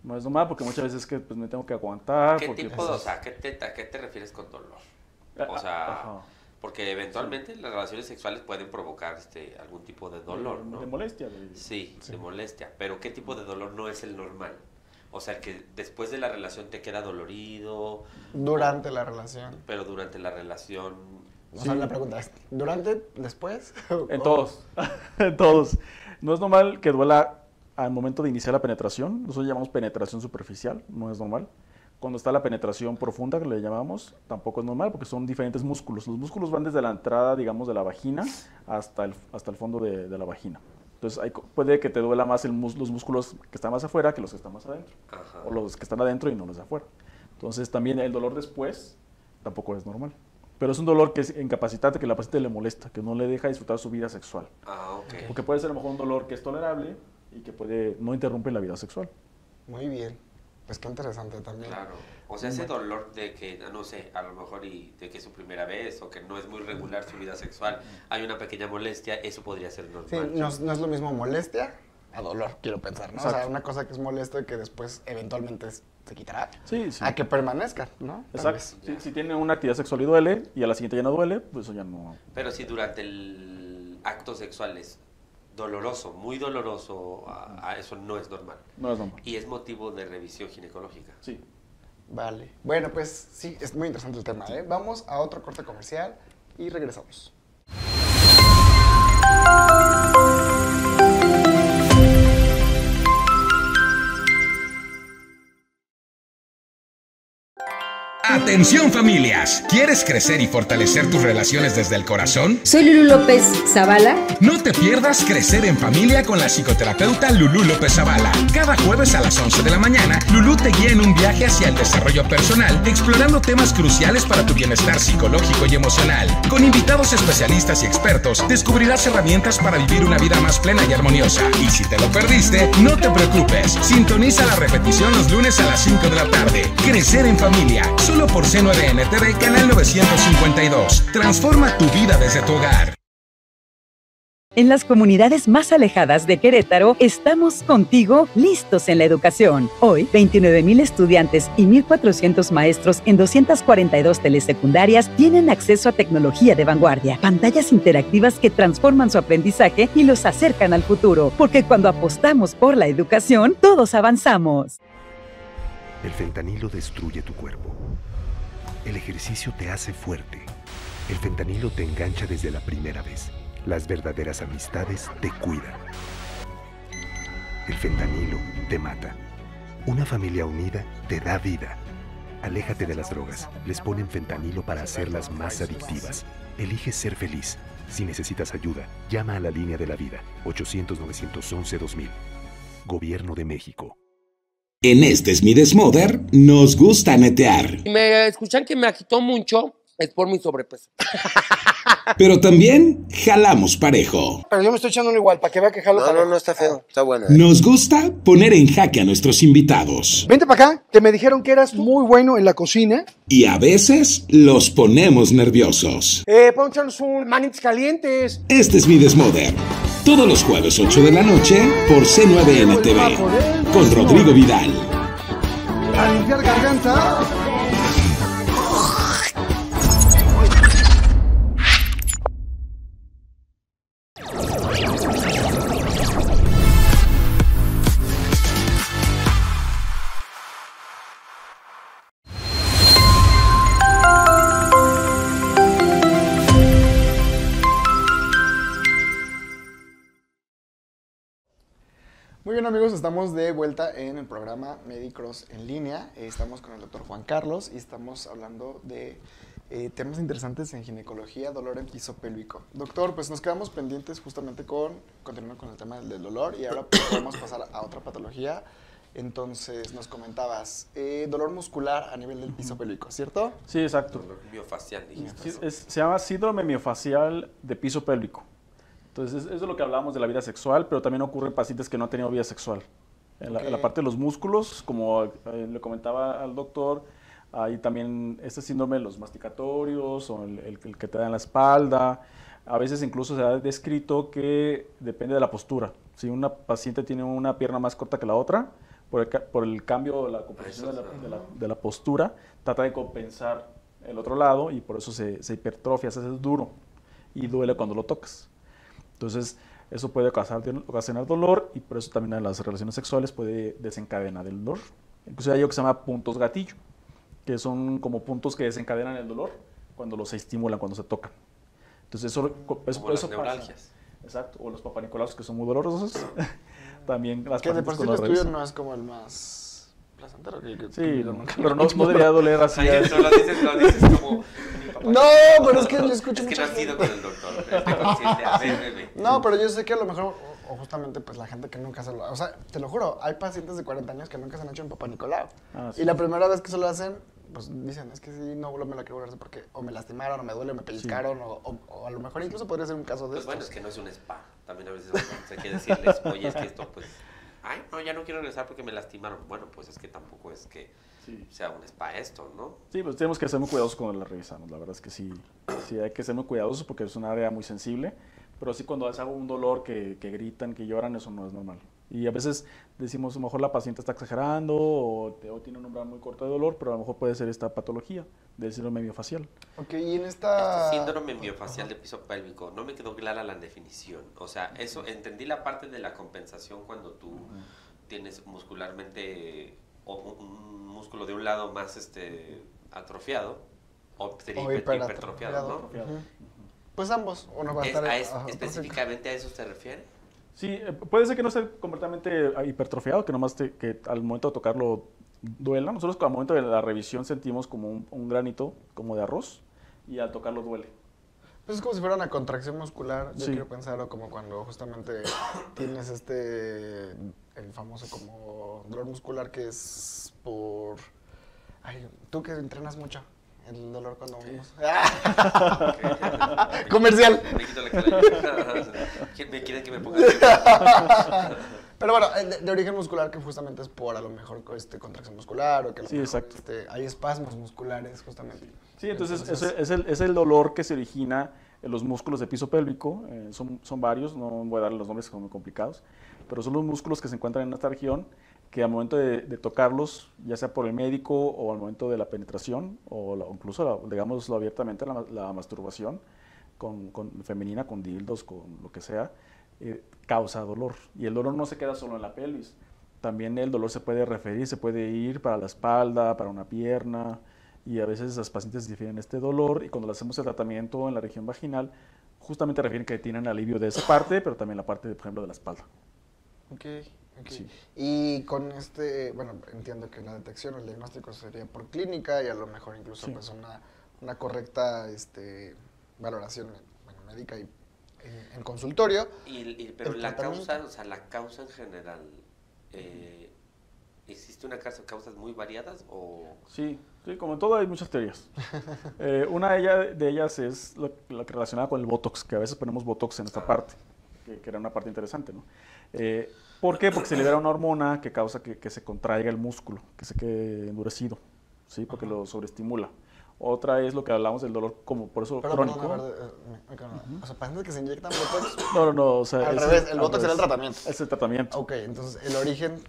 No es normal porque muchas veces que me tengo que aguantar. ¿Qué tipo de, o sea, qué te refieres con dolor? O sea, porque eventualmente las relaciones sexuales pueden provocar algún tipo de dolor, ¿no? De molestia. Sí, de molestia. Pero ¿qué tipo de dolor no es el normal? O sea, que después de la relación te queda dolorido. Durante la relación. Pero durante la relación... O sea, la pregunta es, ¿durante, después? En todos, en todos. No es normal que duela al momento de iniciar la penetración, nosotros llamamos penetración superficial, no es normal. Cuando está la penetración profunda, que le llamamos, tampoco es normal porque son diferentes músculos. Los músculos van desde la entrada, digamos, de la vagina hasta el fondo de la vagina. Entonces puede que te duela más los músculos que están más afuera que los que están más adentro. Ajá. O los que están adentro y no los de afuera. Entonces también el dolor después tampoco es normal. Pero es un dolor que es incapacitante, que la paciente le molesta, que no le deja disfrutar su vida sexual. Okay. Porque puede ser a lo mejor un dolor que es tolerable y que no interrumpe la vida sexual. Muy bien. Pues qué interesante también. Claro. O sea, ese dolor de que, no sé, a lo mejor de que es su primera vez o que no es muy regular su vida sexual, hay una pequeña molestia, eso podría ser normal. Sí, no es lo mismo molestia a dolor, quiero pensar, ¿no? Exacto. O sea, una cosa que es molesta y que después eventualmente se quitará. Sí. A que permanezca, ¿no? Exacto. Si tiene una actividad sexual y duele, y a la siguiente ya no duele, pues eso ya no... Pero si durante el acto sexual es doloroso, muy doloroso, eso no es normal. No es normal. Y es motivo de revisión ginecológica. Sí. Vale. Bueno, pues sí, es muy interesante el tema, ¿eh? Vamos a otro corte comercial y regresamos. Atención familias, ¿quieres crecer y fortalecer tus relaciones desde el corazón? Soy Lulú López Zavala. No te pierdas Crecer en Familia con la psicoterapeuta Lulú López Zavala. Cada jueves a las 11 de la mañana, Lulú te guía en un viaje hacia el desarrollo personal, explorando temas cruciales para tu bienestar psicológico y emocional. Con invitados especialistas y expertos, descubrirás herramientas para vivir una vida más plena y armoniosa. Y si te lo perdiste, no te preocupes. Sintoniza la repetición los lunes a las 5 de la tarde. Crecer en Familia, solo por C9N TV, canal 952. Transforma tu vida desde tu hogar. En las comunidades más alejadas de Querétaro, estamos contigo, listos en la educación. Hoy, 29,000 estudiantes y 1,400 maestros en 242 telesecundarias tienen acceso a tecnología de vanguardia, pantallas interactivas que transforman su aprendizaje y los acercan al futuro, porque cuando apostamos por la educación, todos avanzamos. El fentanilo destruye tu cuerpo. El ejercicio te hace fuerte. El fentanilo te engancha desde la primera vez. Las verdaderas amistades te cuidan. El fentanilo te mata. Una familia unida te da vida. Aléjate de las drogas. Les ponen fentanilo para hacerlas más adictivas. Elige ser feliz. Si necesitas ayuda, llama a la línea de la vida. 800-911-2000. Gobierno de México. En este Es mi Desmoder nos gusta netear. Si me escuchan que me agitó mucho, es por mi sobrepeso. Pero también jalamos parejo. Pero yo me estoy echando uno igual, para que vea que jalo. No, está feo, está bueno. Nos gusta poner en jaque a nuestros invitados. Vente para acá, que me dijeron que eras muy bueno en la cocina. Y a veces los ponemos nerviosos. Pónchanos un manitos calientes. Este Es mi Desmoder. Todos los jueves 8 de la noche por C9N TV. Con Rodrigo Vidal. A limpiar garganta. Muy bien amigos, estamos de vuelta en el programa Medicross en línea. Estamos con el doctor Juan Carlos y estamos hablando de temas interesantes en ginecología, dolor en piso pélvico. Doctor, pues nos quedamos pendientes justamente continuando con el tema del dolor y ahora pues podemos pasar a otra patología. Entonces nos comentabas, dolor muscular a nivel del piso pélvico, ¿cierto? Sí, exacto. Dolor miofacial, dijiste. Sí, se llama síndrome miofacial de piso pélvico. Entonces, es de lo que hablábamos de la vida sexual, pero también ocurre en pacientes que no han tenido vida sexual. En la parte de los músculos, como le comentaba al doctor, hay también este síndrome de los masticatorios o el que te da en la espalda. A veces incluso se ha descrito que depende de la postura. Si una paciente tiene una pierna más corta que la otra, por el cambio de la composición de la postura, trata de compensar el otro lado y por eso se hipertrofia, se hace duro y duele cuando lo tocas. Entonces, eso puede ocasionar dolor y por eso también en las relaciones sexuales puede desencadenar el dolor. Incluso hay algo que se llama puntos gatillo, que son como puntos que desencadenan el dolor cuando se estimulan, cuando se tocan. Entonces, eso las neuralgias. Exacto, o los papanicolazos que son muy dolorosos. También las que de por sí el estudio no es como el más placentero. Sí, pero no debería doler así. Lo dices como... No, pero es que yo escucho mucho. Es que no has ido con el doctor. Esté consciente. A ver, bebé. No, pero yo sé que a lo mejor, o justamente pues la gente que nunca se lo... O sea, te lo juro, hay pacientes de 40 años que nunca se han hecho un papá Nicolau. Sí. Y la primera vez que se lo hacen, pues dicen, es que sí, no me la quiero volver a hacer porque o me lastimaron, o me duele, o me pellizcaron, sí. o a lo mejor incluso podría ser un caso de pues bueno, es que no es un spa. También a veces hay que decirles, oye, es que esto pues... Ay, no, ya no quiero regresar porque me lastimaron. Bueno, pues es que tampoco es que sea un spa esto, ¿no? Sí, pues tenemos que ser muy cuidadosos cuando la revisamos. La verdad es que sí hay que ser muy cuidadosos porque es un área muy sensible. Pero sí cuando es algo, un dolor que gritan, que lloran, eso no es normal. Y a veces decimos, a lo mejor la paciente está exagerando o tiene un umbral muy corto de dolor, pero a lo mejor puede ser esta patología del síndrome miofacial. Ok, y en esta... Este síndrome miofacial de piso pélvico, no me quedó clara la definición. O sea, eso, entendí la parte de la compensación cuando tú tienes muscularmente un músculo de un lado más atrofiado o hipertrofiado, ¿no? Pues ambos, uno va a estar... ¿Específicamente a eso se refiere? Sí, puede ser que no esté completamente hipertrofiado, que nomás que al momento de tocarlo duela. Nosotros al momento de la revisión sentimos como un granito, como de arroz, y al tocarlo duele. Pues es como si fuera una contracción muscular. Yo Sí. quiero pensarlo como cuando justamente tienes el famoso como dolor muscular que es por... Ay, tú que entrenas mucho. El dolor cuando vamos. Comercial. Me quito la cara. ¿Me quieren que me ponga? Pero bueno, de origen muscular que justamente es por a lo mejor contracción muscular o que a lo Sí, mejor, exacto. hay espasmos musculares justamente. Sí, entonces es el dolor que se origina en los músculos de piso pélvico. Son varios, no voy a darle los nombres que son muy complicados, pero son los músculos que se encuentran en esta región que al momento de tocarlos, ya sea por el médico o al momento de la penetración o incluso, digámoslo abiertamente, la masturbación femenina, con dildos, con lo que sea, causa dolor. Y el dolor no se queda solo en la pelvis. También el dolor se puede referir, se puede ir para la espalda, para una pierna, y a veces las pacientes difieren este dolor, y cuando le hacemos el tratamiento en la región vaginal, justamente refieren que tienen alivio de esa parte, pero también la parte, por ejemplo, de la espalda. Ok. Sí. Y con bueno, entiendo que la detección o el diagnóstico sería por clínica y a lo mejor incluso Sí. pues una correcta valoración médica y en consultorio. Pero El la tratamiento. causa, o sea, la causa en general, ¿existe una causas muy variadas o...? Sí, como en todo hay muchas teorías. Una de ellas es lo que relacionada con el Botox, que a veces ponemos Botox en esta parte, que era una parte interesante, ¿no? ¿Por qué? Porque se libera una hormona que causa que se contraiga el músculo, que se quede endurecido, ¿sí? Porque lo sobreestimula. Otra es lo que hablamos del dolor, como por eso crónico. O sea, pacientes que se inyectan Botox. No, o sea... Al revés, el Botox era el tratamiento. Es el tratamiento. Ok, entonces el origen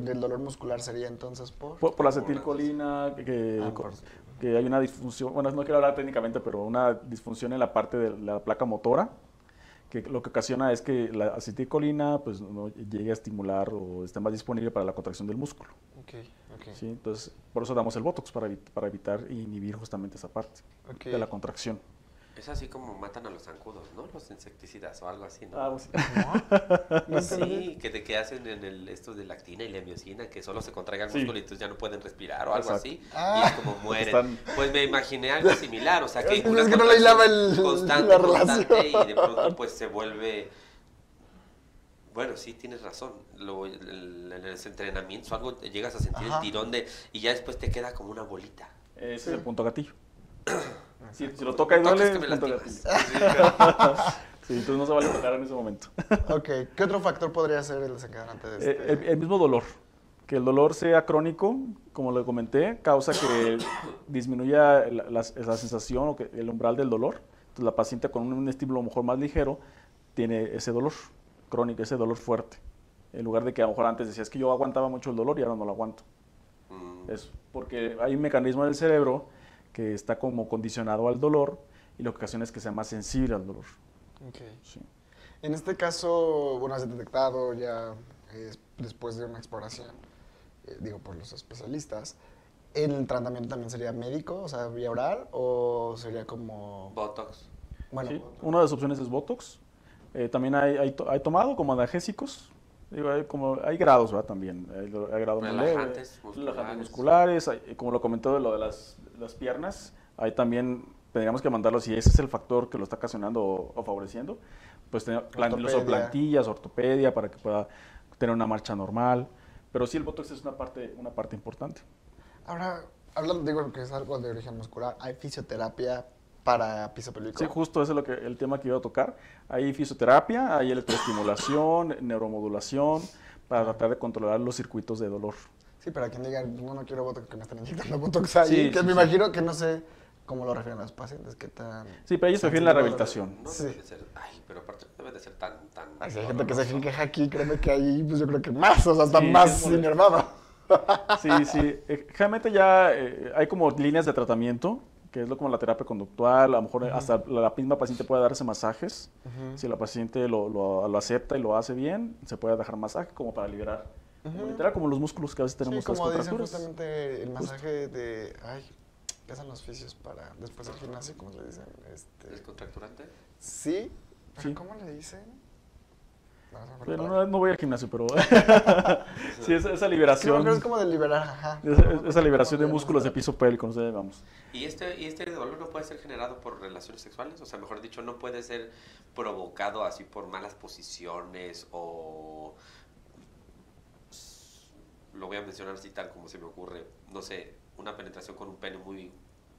del dolor muscular sería entonces por la acetilcolina, que hay una disfunción, bueno, no quiero hablar técnicamente, pero una disfunción en la parte de la placa motora, que lo que ocasiona es que la acetilcolina pues no llegue a estimular o esté más disponible para la contracción del músculo. Okay. ¿Sí? Entonces, por eso damos el Botox, para evitar e inhibir justamente esa parte de la contracción. Es así como matan a los zancudos, ¿no? Los insecticidas o algo así, ¿no? Ah, pues, ¿no? Sí, que hacen en esto de lactina y la miosina, que solo se contraiga el músculo y entonces ya no pueden respirar o algo así. Y es como mueren. Pues me imaginé algo similar, o sea, que una que no le hilaba constante y de pronto pues se vuelve... Bueno, sí, tienes razón. En el entrenamiento algo llegas a sentir el tirón y ya después te queda como una bolita. Ese es el punto gatillo. Si lo toca y duele, que me punto lastimas. gatillo. Sí, entonces no se vale tocar en ese momento. Ok, ¿qué otro factor podría ser el desencadenante de este? El mismo dolor. Que el dolor sea crónico, como le comenté, causa que disminuya la sensación o que el umbral del dolor. Entonces la paciente con un estímulo a lo mejor más ligero tiene ese dolor crónico, ese dolor fuerte. En lugar de que a lo mejor antes decías que yo aguantaba mucho el dolor y ahora no lo aguanto. Eso, porque hay un mecanismo del cerebro que está como condicionado al dolor y lo que ocasiona es que sea más sensible al dolor. Okay. Sí. En este caso, bueno, has detectado ya después de una exploración, digo por los especialistas, ¿el tratamiento también sería médico, o sea, vía oral, o sería como... Botox? Bueno, Sí, una de las opciones es Botox. También hay tomado como analgésicos. Digo, hay grados, ¿verdad? También. Hay grados muy leves, relajantes musculares. Como lo comentó de lo de las piernas, hay también, tendríamos que mandarlo, si ese es el factor que lo está ocasionando o favoreciendo, pues tener plantillas, ortopedia, para que pueda tener una marcha normal. Pero sí, el Botox es una parte importante. Ahora, hablando, digo que es algo de origen muscular, ¿hay fisioterapia para piso pélvico? Sí, justo ese es el tema que iba a tocar. Hay fisioterapia, hay electroestimulación, neuromodulación, para tratar de controlar los circuitos de dolor. Sí, para quien diga, no quiero Botox, que me están inyectando Botox ahí, me imagino que no sé cómo lo refieren los pacientes, qué tan... Sí, pero ellos prefieren la rehabilitación. No debe de ser, pero aparte no debe de ser tan... Ay, si hay gente que se queja aquí, créeme que ahí, pues yo creo que más, o sea, está más inervado. Sí. Generalmente ya hay como líneas de tratamiento, que es como la terapia conductual, a lo mejor hasta la misma paciente puede darse masajes. Si la paciente lo acepta y lo hace bien, se puede dejar masaje como para liberar. Como literal, como los músculos que a veces tenemos como las dicen contracturas. justamente el masaje de... Ay, ¿qué hacen los fisios para después del gimnasio? ¿Cómo le dicen? ¿Descontracturante? Sí, pero ¿cómo le dicen? Pero no voy al gimnasio, pero sí, esa liberación. Sí, es como de liberar, ajá. Esa liberación de músculos de piso pélvico, no sé, vamos. ¿Y este dolor no puede ser generado por relaciones sexuales? O sea, mejor dicho, no puede ser provocado así por malas posiciones o... Lo voy a mencionar así tal como se me ocurre, no sé, una penetración con un pene muy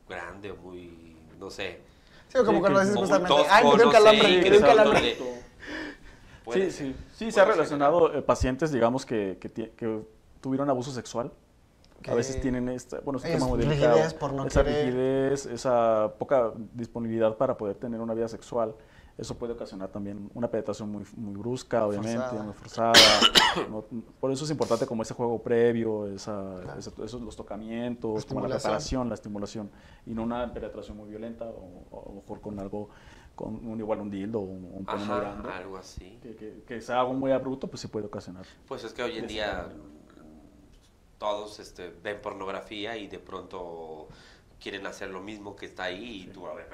grande o muy, no sé. Sí, o como cuando dices justamente, tosco, ay, me dio un calambre, me dio un calambre. Sí, se ha relacionado pacientes, digamos, que tuvieron abuso sexual. A veces tienen es un tema muy delicado. Rigidez por no esa querer. rigidez, esa poca disponibilidad para poder tener una vida sexual. Eso puede ocasionar también una penetración muy brusca, obviamente, muy forzada. Por eso es importante como ese juego previo, esos los tocamientos, como la preparación, la estimulación, y no una penetración muy violenta o mejor con algo, igual un dildo o un pene muy grande. Algo así. Que sea algo muy abrupto, pues sí puede ocasionar. Pues es que hoy en día todos ven pornografía y de pronto quieren hacer lo mismo que está ahí y tú, a ver,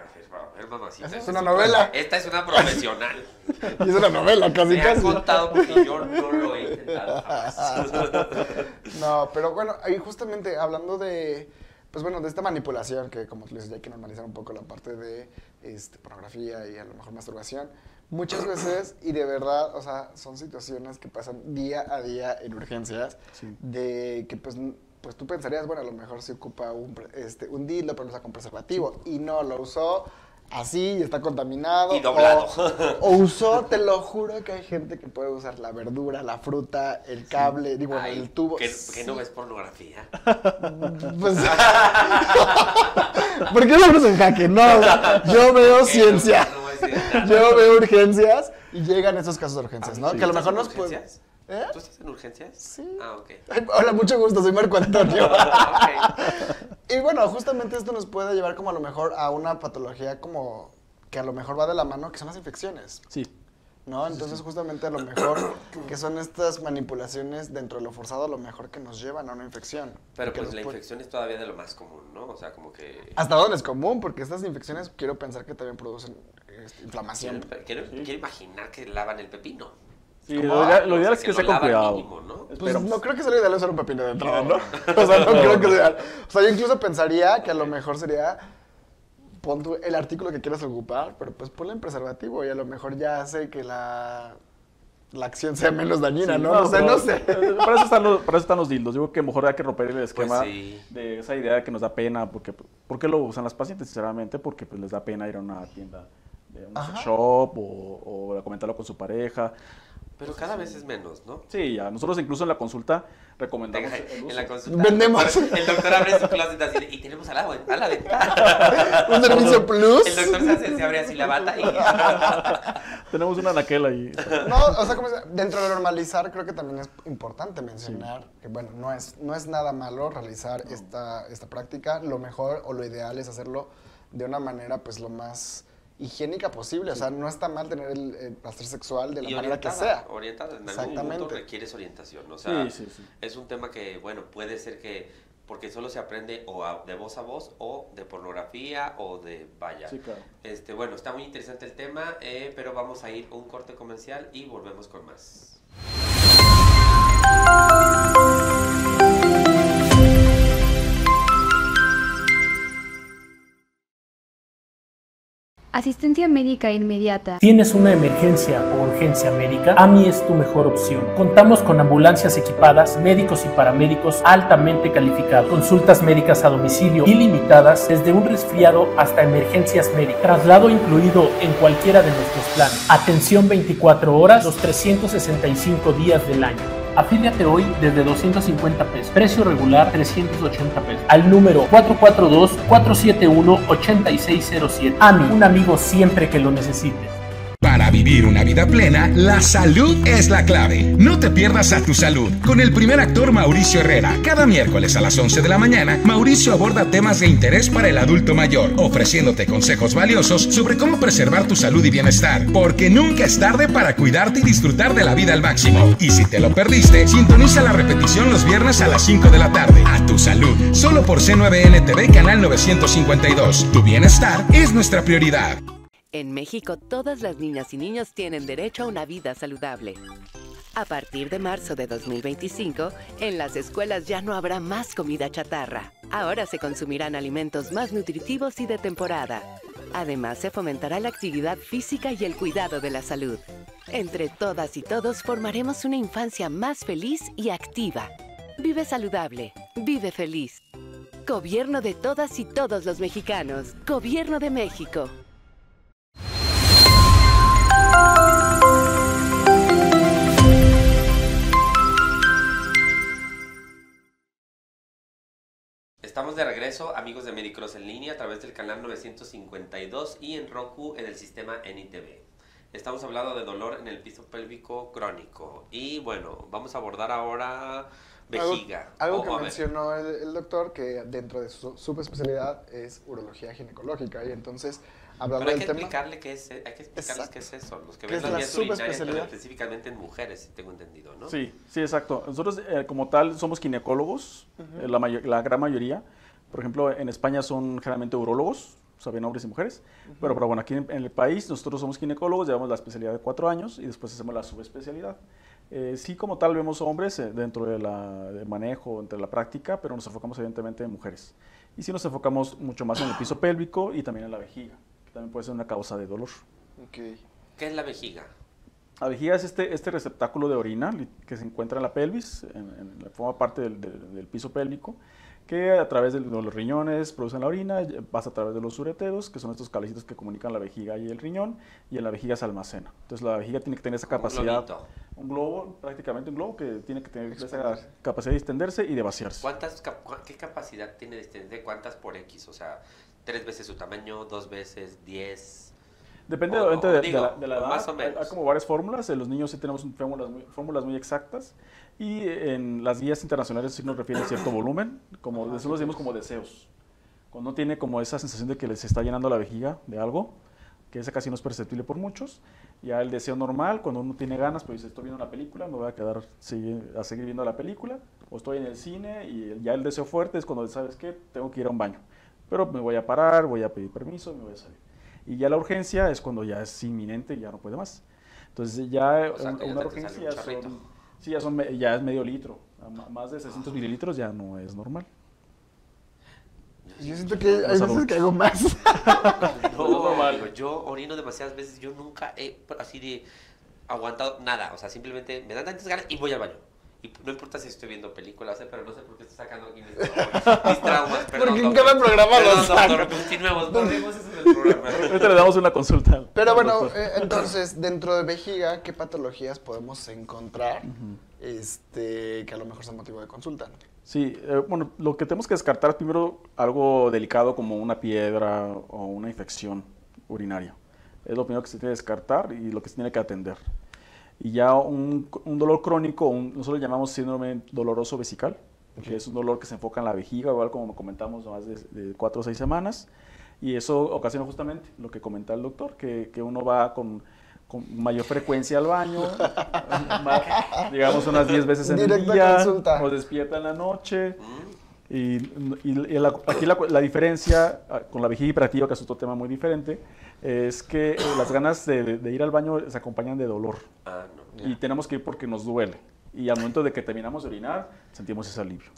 mamacita. Es una novela. Esta es una profesional. Y es una novela, casi. Me han contado porque yo no lo he intentado jamás. No, pero bueno, ahí justamente hablando de, pues bueno, de esta manipulación, que como tú dices, ya hay que normalizar un poco la parte de pornografía y a lo mejor masturbación. Muchas veces, y de verdad, o sea, son situaciones que pasan día a día en urgencias, de que pues tú pensarías, bueno, a lo mejor se ocupa un dildo, pero no usa con preservativo. Y no, lo usó así y está contaminado. Y doblado. O usó, te lo juro que hay gente que puede usar la verdura, la fruta, el cable, el tubo. ¿Que no ves pornografía? Pues, ¿por qué lo abres en jaque? No, o sea, yo veo ciencia. Yo veo urgencias y llegan esos casos de urgencias, ¿no? Que a lo mejor nos puede... ¿Tú estás en urgencias? Sí. Ah, ok. Ay, hola, mucho gusto, soy Marco Antonio. Y bueno, justamente esto nos puede llevar como a lo mejor a una patología como que a lo mejor va de la mano, que son las infecciones. Sí. ¿No? Entonces justamente a lo mejor que son estas manipulaciones dentro de lo forzado a lo mejor que nos llevan a una infección. Pero pues la infección es todavía de lo más común, ¿no? O sea, como que... ¿Hasta dónde es común? Porque estas infecciones quiero pensar que también producen inflamación. Quiero imaginar que lavan el pepino. Sí, lo ideal es que sea con cuidado. Mínimo, ¿no? Pues no creo que sea lo ideal usar un pepino de entrada, ¿no? O sea, no creo que sea. O sea, yo incluso pensaría que a lo mejor sería, pon tú el artículo que quieras ocupar, pero pues ponle en preservativo y a lo mejor ya hace que la acción sea menos dañina, sí, ¿no? No sé. Para eso están los dildos. Digo que mejor hay que romper el esquema de esa idea que nos da pena. ¿Por qué lo usan las pacientes? Sinceramente, porque pues, les da pena ir a una tienda de un sex shop o comentarlo con su pareja. Pero cada vez es menos, ¿no? Sí, ya. Nosotros incluso en la consulta recomendamos el uso. En la consulta. Vendemos. El doctor abre su closet así y tenemos a la venta. ¿Un servicio plus? El doctor se abre así la bata y... Tenemos una anaquel ahí. No, o sea, como dentro de normalizar creo que también es importante mencionar que, bueno, no es nada malo realizar esta práctica. Lo mejor o lo ideal es hacerlo de una manera, pues, lo más higiénica posible, o sea, no está mal tener el placer sexual de la manera que sea. Orientada, en algún punto requieres orientación, o sea, es un tema que, bueno, puede ser que, porque solo se aprende o de voz a voz, o de pornografía, o de, vaya. Sí, claro. Bueno, está muy interesante el tema, pero vamos a ir a un corte comercial y volvemos con más. Asistencia médica inmediata. ¿Tienes una emergencia o urgencia médica? AMI es tu mejor opción. Contamos con ambulancias equipadas, médicos y paramédicos altamente calificados, consultas médicas a domicilio ilimitadas, desde un resfriado hasta emergencias médicas, traslado incluido en cualquiera de nuestros planes, atención 24 horas, los 365 días del año. Afíliate hoy desde 250 pesos, precio regular 380 pesos, al número 442-471-8607. AMI, un amigo siempre que lo necesites. Para vivir una vida plena, la salud es la clave. No te pierdas A Tu Salud con el primer actor Mauricio Herrera. Cada miércoles a las 11 de la mañana, Mauricio aborda temas de interés para el adulto mayor, ofreciéndote consejos valiosos sobre cómo preservar tu salud y bienestar, porque nunca es tarde para cuidarte y disfrutar de la vida al máximo. Y si te lo perdiste, sintoniza la repetición los viernes a las 5 de la tarde. A Tu Salud, solo por C9N TV, canal 952. Tu bienestar es nuestra prioridad. En México, todas las niñas y niños tienen derecho a una vida saludable. A partir de marzo de 2025, en las escuelas ya no habrá más comida chatarra. Ahora se consumirán alimentos más nutritivos y de temporada. Además, se fomentará la actividad física y el cuidado de la salud. Entre todas y todos formaremos una infancia más feliz y activa. Vive saludable, vive feliz. Gobierno de todas y todos los mexicanos. Gobierno de México. Estamos de regreso, amigos de Medicross en línea, a través del canal 952 y en Roku en el sistema NITV. Estamos hablando de dolor en el piso pélvico crónico. Y bueno, vamos a abordar ahora vejiga. Algo que mencionó el doctor, que dentro de su subespecialidad es urología ginecológica. Y entonces, hablando pero hay del que tema... explicarles qué es eso. Los que ven es las la vías urinarias, pero subespecialidad? específicamente en mujeres, si tengo entendido, ¿no? Sí, sí, exacto. Nosotros como tal somos ginecólogos, la gran mayoría. Por ejemplo, en España son generalmente urólogos, saben, hombres y mujeres. Pero bueno, aquí en el país nosotros somos ginecólogos, llevamos la especialidad de 4 años y después hacemos la subespecialidad. Sí, como tal, vemos hombres dentro del manejo, entre la práctica, pero nos enfocamos evidentemente en mujeres. Y sí nos enfocamos mucho más en el piso pélvico y también en la vejiga, que también puede ser una causa de dolor. ¿Qué es la vejiga? La vejiga es este receptáculo de orina que se encuentra en la pelvis, forma parte del piso pélvico, que a través de los riñones producen la orina, pasa a través de los ureteros, que son estos cablecitos que comunican la vejiga y el riñón, y en la vejiga se almacena. Entonces la vejiga tiene que tener esa capacidad, un globo, prácticamente un globo, que tiene que tener esa capacidad de extenderse y de vaciarse. ¿Qué capacidad tiene de extender? ¿Cuántas por X? O sea, 3 veces su tamaño, 2 veces, 10... Depende obviamente de la edad. Más o menos. Hay como varias fórmulas. En los niños sí tenemos fórmulas muy exactas. Y en las guías internacionales sí nos refieren a cierto volumen. Como nosotros decimos como deseos. Cuando uno tiene como esa sensación de que les está llenando la vejiga de algo, que esa casi no es perceptible por muchos. Ya el deseo normal, cuando uno tiene ganas, pues dice, estoy viendo una película, me voy a quedar a seguir viendo la película. O estoy en el cine y ya el deseo fuerte es cuando sabes que tengo que ir a un baño. Pero me voy a parar, voy a pedir permiso y me voy a salir. Y ya la urgencia es cuando ya es inminente y ya no puede más. Entonces ya una urgencia ya es medio litro. Más de 600 mililitros ya no es normal. Yo siento que hay veces que hago más. No, yo orino demasiadas veces. Yo nunca he así de aguantado nada. O sea, simplemente me dan tantas ganas y voy al baño. Y no importa si estoy viendo películas, pero no sé por qué estoy sacando aquí mis traumas. Perdón, porque en cada programa lo saco. Continuemos, volvemos, ese es el programa. Ahorita le damos una consulta. Pero bueno, entonces, dentro de vejiga, ¿qué patologías podemos encontrar que a lo mejor son motivo de consulta? Sí, bueno, lo que tenemos que descartar es primero algo delicado como una piedra o una infección urinaria. Es lo primero que se tiene que descartar y lo que se tiene que atender. Y ya un dolor crónico, nosotros lo llamamos síndrome doloroso vesical, que es un dolor que se enfoca en la vejiga, igual como comentamos, más de 4 o 6 semanas. Y eso ocasiona justamente lo que comenta el doctor, que uno va con mayor frecuencia al baño, digamos unas 10 veces en el día, o despierta en la noche. Y aquí la diferencia con la vejiga hiperactiva, que es otro tema muy diferente, es que las ganas de ir al baño se acompañan de dolor. Y tenemos que ir porque nos duele. Y al momento de que terminamos de orinar, sentimos ese alivio.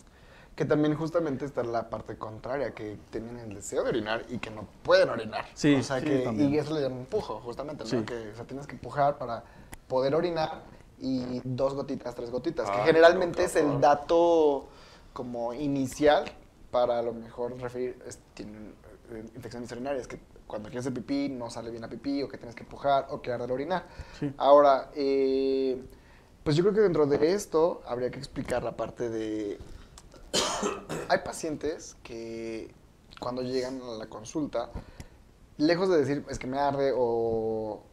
Que también justamente está la parte contraria, que tienen el deseo de orinar y que no pueden orinar. Sí, o sea, y eso le llama empujo, justamente, ¿no? Que, o sea, tienes que empujar para poder orinar y 2 gotitas, 3 gotitas, que generalmente es el dato como inicial para a lo mejor referir, tienen infecciones urinarias, que cuando quieres hacer pipí no sale bien la pipí, o que tienes que empujar, o que arde el orinar. Sí. Ahora, pues yo creo que dentro de esto habría que explicar la parte de... Hay pacientes que cuando llegan a la consulta, lejos de decir, es que me arde, o...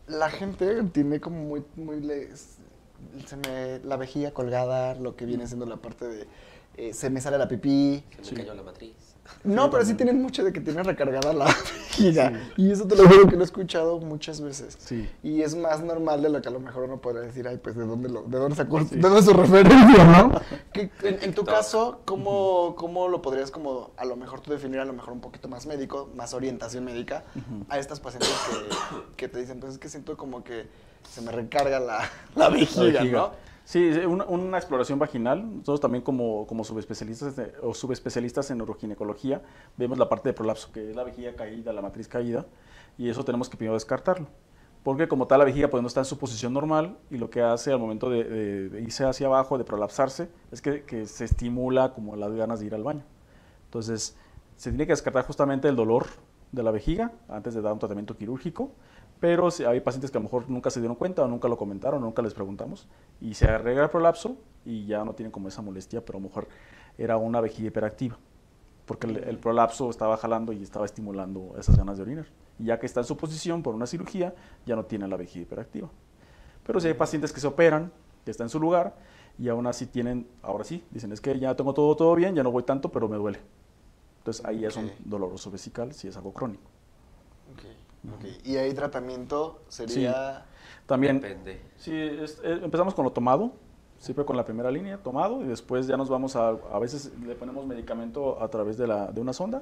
La gente tiene como la vejiga colgada, lo que viene siendo la parte de se me sale la pipí. Se me cayó la matriz. No, pero sí tienen mucho de que tienen recargada la vejiga. Y eso te lo juro que lo he escuchado muchas veces. Sí. Y es más normal de lo que a lo mejor uno podría decir, ay, pues, ¿de dónde sacó? ¿De dónde es su referencia, no? Que, en tu caso, ¿cómo lo podrías como, a lo mejor tú definir a lo mejor un poquito más médico, más orientación médica, a estas pacientes que te dicen, pues es que siento como que se me recarga la vejiga, ¿no? Sí, una exploración vaginal. Nosotros también como subespecialistas en uroginecología vemos la parte de prolapso, que es la vejiga caída, la matriz caída, y eso tenemos que primero descartarlo. Porque como tal la vejiga pues no está en su posición normal y lo que hace al momento de irse hacia abajo, de prolapsarse, es que se estimula como las ganas de ir al baño. Entonces se tiene que descartar justamente el dolor de la vejiga antes de dar un tratamiento quirúrgico. Pero si hay pacientes que a lo mejor nunca se dieron cuenta o nunca lo comentaron, nunca les preguntamos, y se arregla el prolapso y ya no tienen como esa molestia, pero a lo mejor era una vejiga hiperactiva, porque el prolapso estaba jalando y estaba estimulando esas ganas de orinar. Y ya que está en su posición por una cirugía, ya no tiene la vejiga hiperactiva. Pero si hay pacientes que se operan, que está en su lugar, y aún así tienen, ahora sí, dicen, es que ya tengo todo bien, ya no voy tanto, pero me duele. Entonces ahí es un doloroso vesical, si es algo crónico. Okay. ¿Y ahí tratamiento sería...? Sí, también, depende. Sí, empezamos con lo tomado, siempre con la primera línea, tomado, y después ya nos vamos a veces le ponemos medicamento a través de una sonda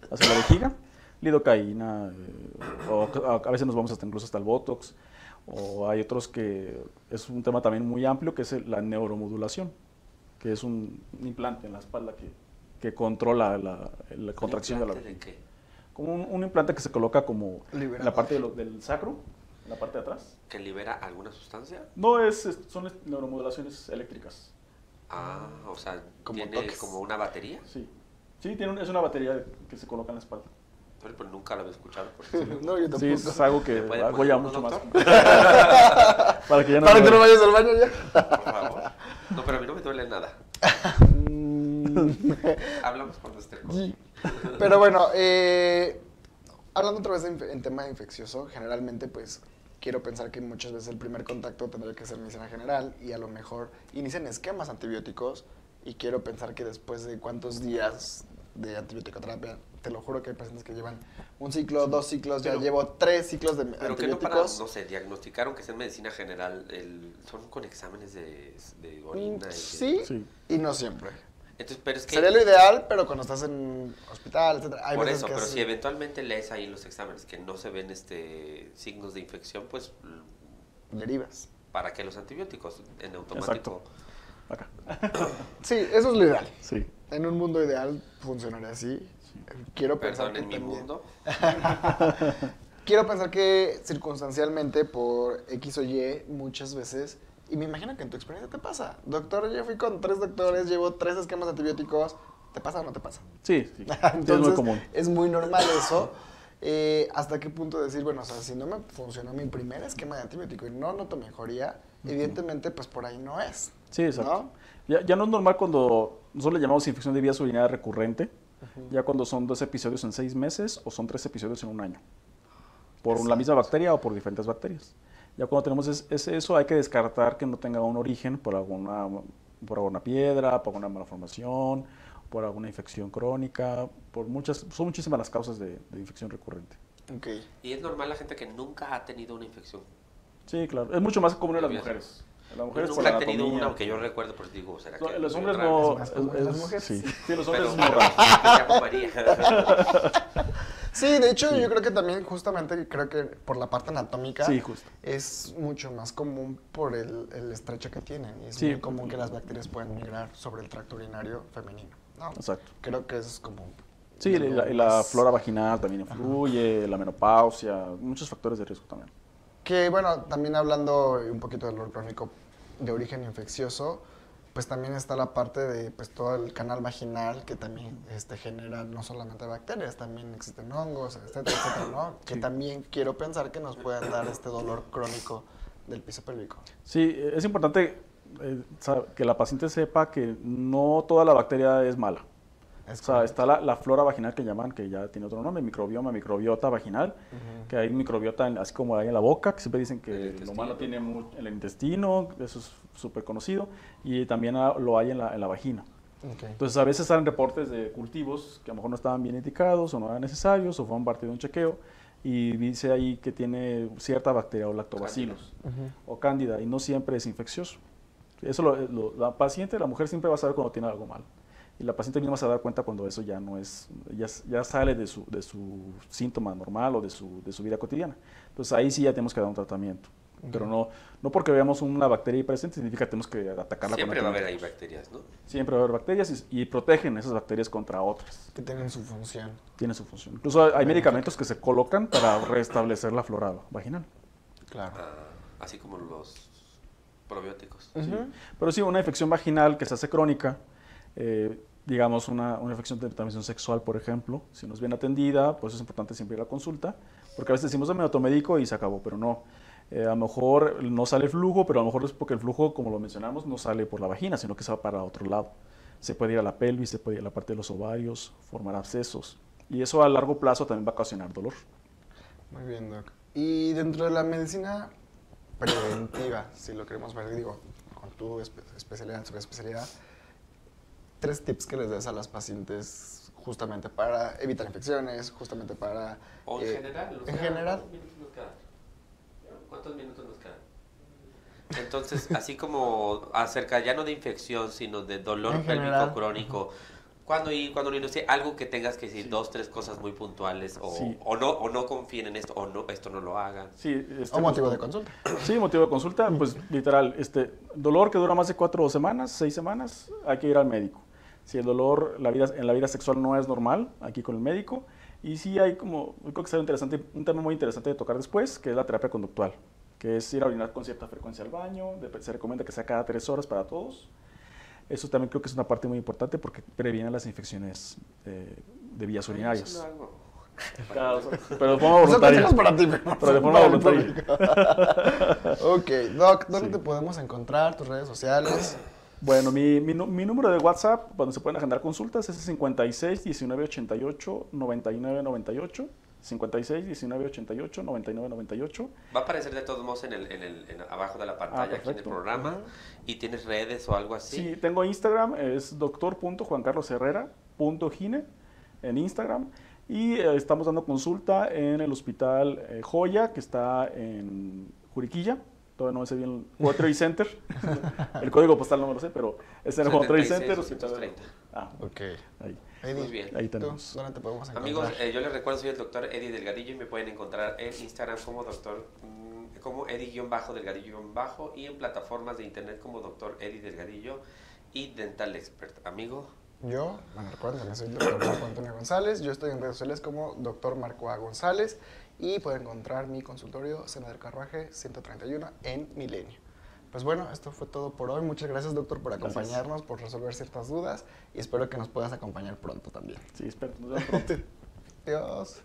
hacia la vejiga, lidocaína, o a veces nos vamos incluso hasta el Botox, o hay otros que es un tema también muy amplio, que es la neuromodulación, que es un implante en la espalda que controla la contracción de la vejiga. ¿De qué? Como un implante que se coloca como en la parte del sacro, en la parte de atrás. ¿Que libera alguna sustancia? No, son neuromodulaciones eléctricas. Ah, o sea, ¿tiene toques? como una batería? Sí, es una batería que se coloca en la espalda. Pero nunca la había escuchado. No, yo tampoco. Sí, es algo que hago ya mucho más. Para que no vayas al baño ya. Por favor. No, pero a mí no me duele nada. Hablamos cuando esté el Pero bueno, hablando otra vez en tema infeccioso, generalmente pues quiero pensar que muchas veces el primer contacto tendría que ser medicina general y a lo mejor inician esquemas antibióticos y quiero pensar que después de cuántos días de antibiótico-terapia, te lo juro que hay pacientes que llevan un ciclo, 2 ciclos, ya llevo 3 ciclos de antibióticos. Pero que no para, no sé, diagnosticaron que sea en medicina general, son con exámenes de orina. Sí, y no siempre. Entonces, pero es que sería lo ideal, pero cuando estás en hospital, etc. Por eso, pero si eventualmente lees ahí en los exámenes que no se ven signos de infección, pues derivas. ¿Para qué los antibióticos en automático? Acá. Sí, eso es lo ideal. Sí. En un mundo ideal funcionaría así. Sí. Quiero pensar Perdón, en mi mundo. Quiero pensar que circunstancialmente por X o Y muchas veces, y me imagino que en tu experiencia te pasa. Doctor, yo fui con 3 doctores, llevo 3 esquemas antibióticos. ¿Te pasa o no te pasa? Sí. Entonces, es muy común. Es muy normal eso. ¿Hasta qué punto decir, bueno, o sea, si no me funcionó mi primer esquema de antibiótico y no noto mejoría, evidentemente, pues por ahí no es? Sí, exacto. ¿No? Ya no es normal cuando nosotros le llamamos infección de vías urinarias recurrente, ya cuando son 2 episodios en 6 meses o son 3 episodios en un año, por la misma bacteria o por diferentes bacterias. Ya cuando tenemos eso, hay que descartar que no tenga un origen por alguna piedra, por alguna malformación, por alguna infección crónica, son muchísimas las causas de infección recurrente. Okay. ¿Y es normal la gente que nunca ha tenido una infección? Sí, claro. Es mucho más común en las mujeres. Las mujeres nunca han tenido una, aunque yo recuerdo, pero digo, ¿será que los hombres no? ¿Las mujeres? Sí, los hombres es muy raro. Sí, de hecho, yo creo que también justamente creo que por la parte anatómica es mucho más común por el estrecho que tienen. Y es muy común que las bacterias puedan migrar sobre el tracto urinario femenino, ¿no? Exacto. Creo que eso es como... Sí, y la flora vaginal también influye, la menopausia, muchos factores de riesgo también. Que bueno, también hablando un poquito del dolor crónico de origen infeccioso, pues también está la parte de pues todo el canal vaginal que también genera no solamente bacterias, también existen hongos, etcétera, etcétera, ¿no? Que también quiero pensar que nos pueden dar este dolor crónico del piso pélvico. Sí, es importante que la paciente sepa que no toda la bacteria es mala. O sea, está la flora vaginal que llaman, que ya tiene otro nombre, microbiota vaginal, que hay microbiota así como hay en la boca, que siempre dicen que lo malo tiene en el intestino, eso es súper conocido, y también lo hay en la vagina. Okay. Entonces, a veces salen reportes de cultivos que a lo mejor no estaban bien indicados o no eran necesarios o fueron parte de un chequeo y dice ahí que tiene cierta bacteria o lactobacillus o cándida y no siempre es infeccioso. Eso la paciente, la mujer siempre va a saber cuando tiene algo mal. Y la paciente misma se va a dar cuenta cuando eso ya no es, ya sale de su síntoma normal o de su vida cotidiana. Entonces ahí sí ya tenemos que dar un tratamiento. Pero no porque veamos una bacteria ahí presente significa que tenemos que atacarla. Siempre va a haber ahí bacterias, ¿no? Siempre va a haber bacterias y protegen esas bacterias contra otras. Que tengan su función. Tienen su función. Incluso hay medicamentos que se colocan para restablecer la flora vaginal. Claro. Así como los probióticos. Sí. Pero sí, una infección vaginal que se hace crónica, digamos una infección de transmisión sexual, por ejemplo, si no es bien atendida, pues es importante siempre ir a la consulta, porque a veces decimos me automédico y se acabó, pero no. A lo mejor no sale flujo, pero a lo mejor es porque el flujo, como lo mencionamos, no sale por la vagina, sino que se va para otro lado. Se puede ir a la pelvis, se puede ir a la parte de los ovarios, formar abscesos, y eso a largo plazo también va a ocasionar dolor. Muy bien, Doc. Y dentro de la medicina preventiva, si lo queremos ver, digo, con tu especialidad, su especialidad, 3 tips que les des a las pacientes justamente para evitar infecciones, justamente para... O en general. En general. ¿Cuántos minutos nos quedan? Entonces, así como acerca ya no de infección, sino de dolor pélvico crónico, cuando uno dice algo que tengas que decir 2, 3 cosas muy puntuales o no confíen en esto o no, esto no lo hagan. Sí, o motivo de consulta. Sí, motivo de consulta, pues literal, dolor que dura más de 4 semanas, 6 semanas, hay que ir al médico. Si el dolor en la vida sexual no es normal, aquí con el médico. Y sí hay como, creo que será interesante, un tema muy interesante de tocar después, que es la terapia conductual, que es ir a orinar con cierta frecuencia al baño, se recomienda que sea cada 3 horas para todos. Eso también creo que es una parte muy importante porque previene las infecciones de vías urinarias. Pero de forma voluntaria. Pero de forma voluntaria. Ok, Doc, ¿dónde te podemos encontrar? ¿Tus redes sociales? Bueno, mi número de WhatsApp, donde se pueden agendar consultas, es 56 19 88 99 98. 56 19 88 99 98. Va a aparecer de todos modos abajo de la pantalla aquí en el programa. ¿Y tienes redes o algo así? Sí, tengo Instagram, es doctor.juancarlosherrera.gine en Instagram. Y estamos dando consulta en el Hospital Joya, que está en Juriquilla. Todavía no me sé bien el World Trade Center. El código postal no me lo sé, pero es en el World Trade Center. Ok. Ahí. Eddie, muy bien. Ahí tenemos. ¿Dónde te podemos encontrar? Amigos, yo les recuerdo, soy el doctor Eddie Delgadillo y me pueden encontrar en Instagram como Eddie-Delgadillo- y en plataformas de internet como doctor Eddie Delgadillo y Dental Expert. Amigo. Yo, bueno, recuerden, también soy el doctor Marco Antonio González. Yo estoy en redes sociales como doctor Marco A. González y pueden encontrar mi consultorio Sena del Carruaje 131 en Milenio. Pues bueno, esto fue todo por hoy. Muchas gracias, doctor, por acompañarnos, por resolver ciertas dudas y espero que nos puedas acompañar pronto también. Sí, espero. Nos vemos pronto. Adiós.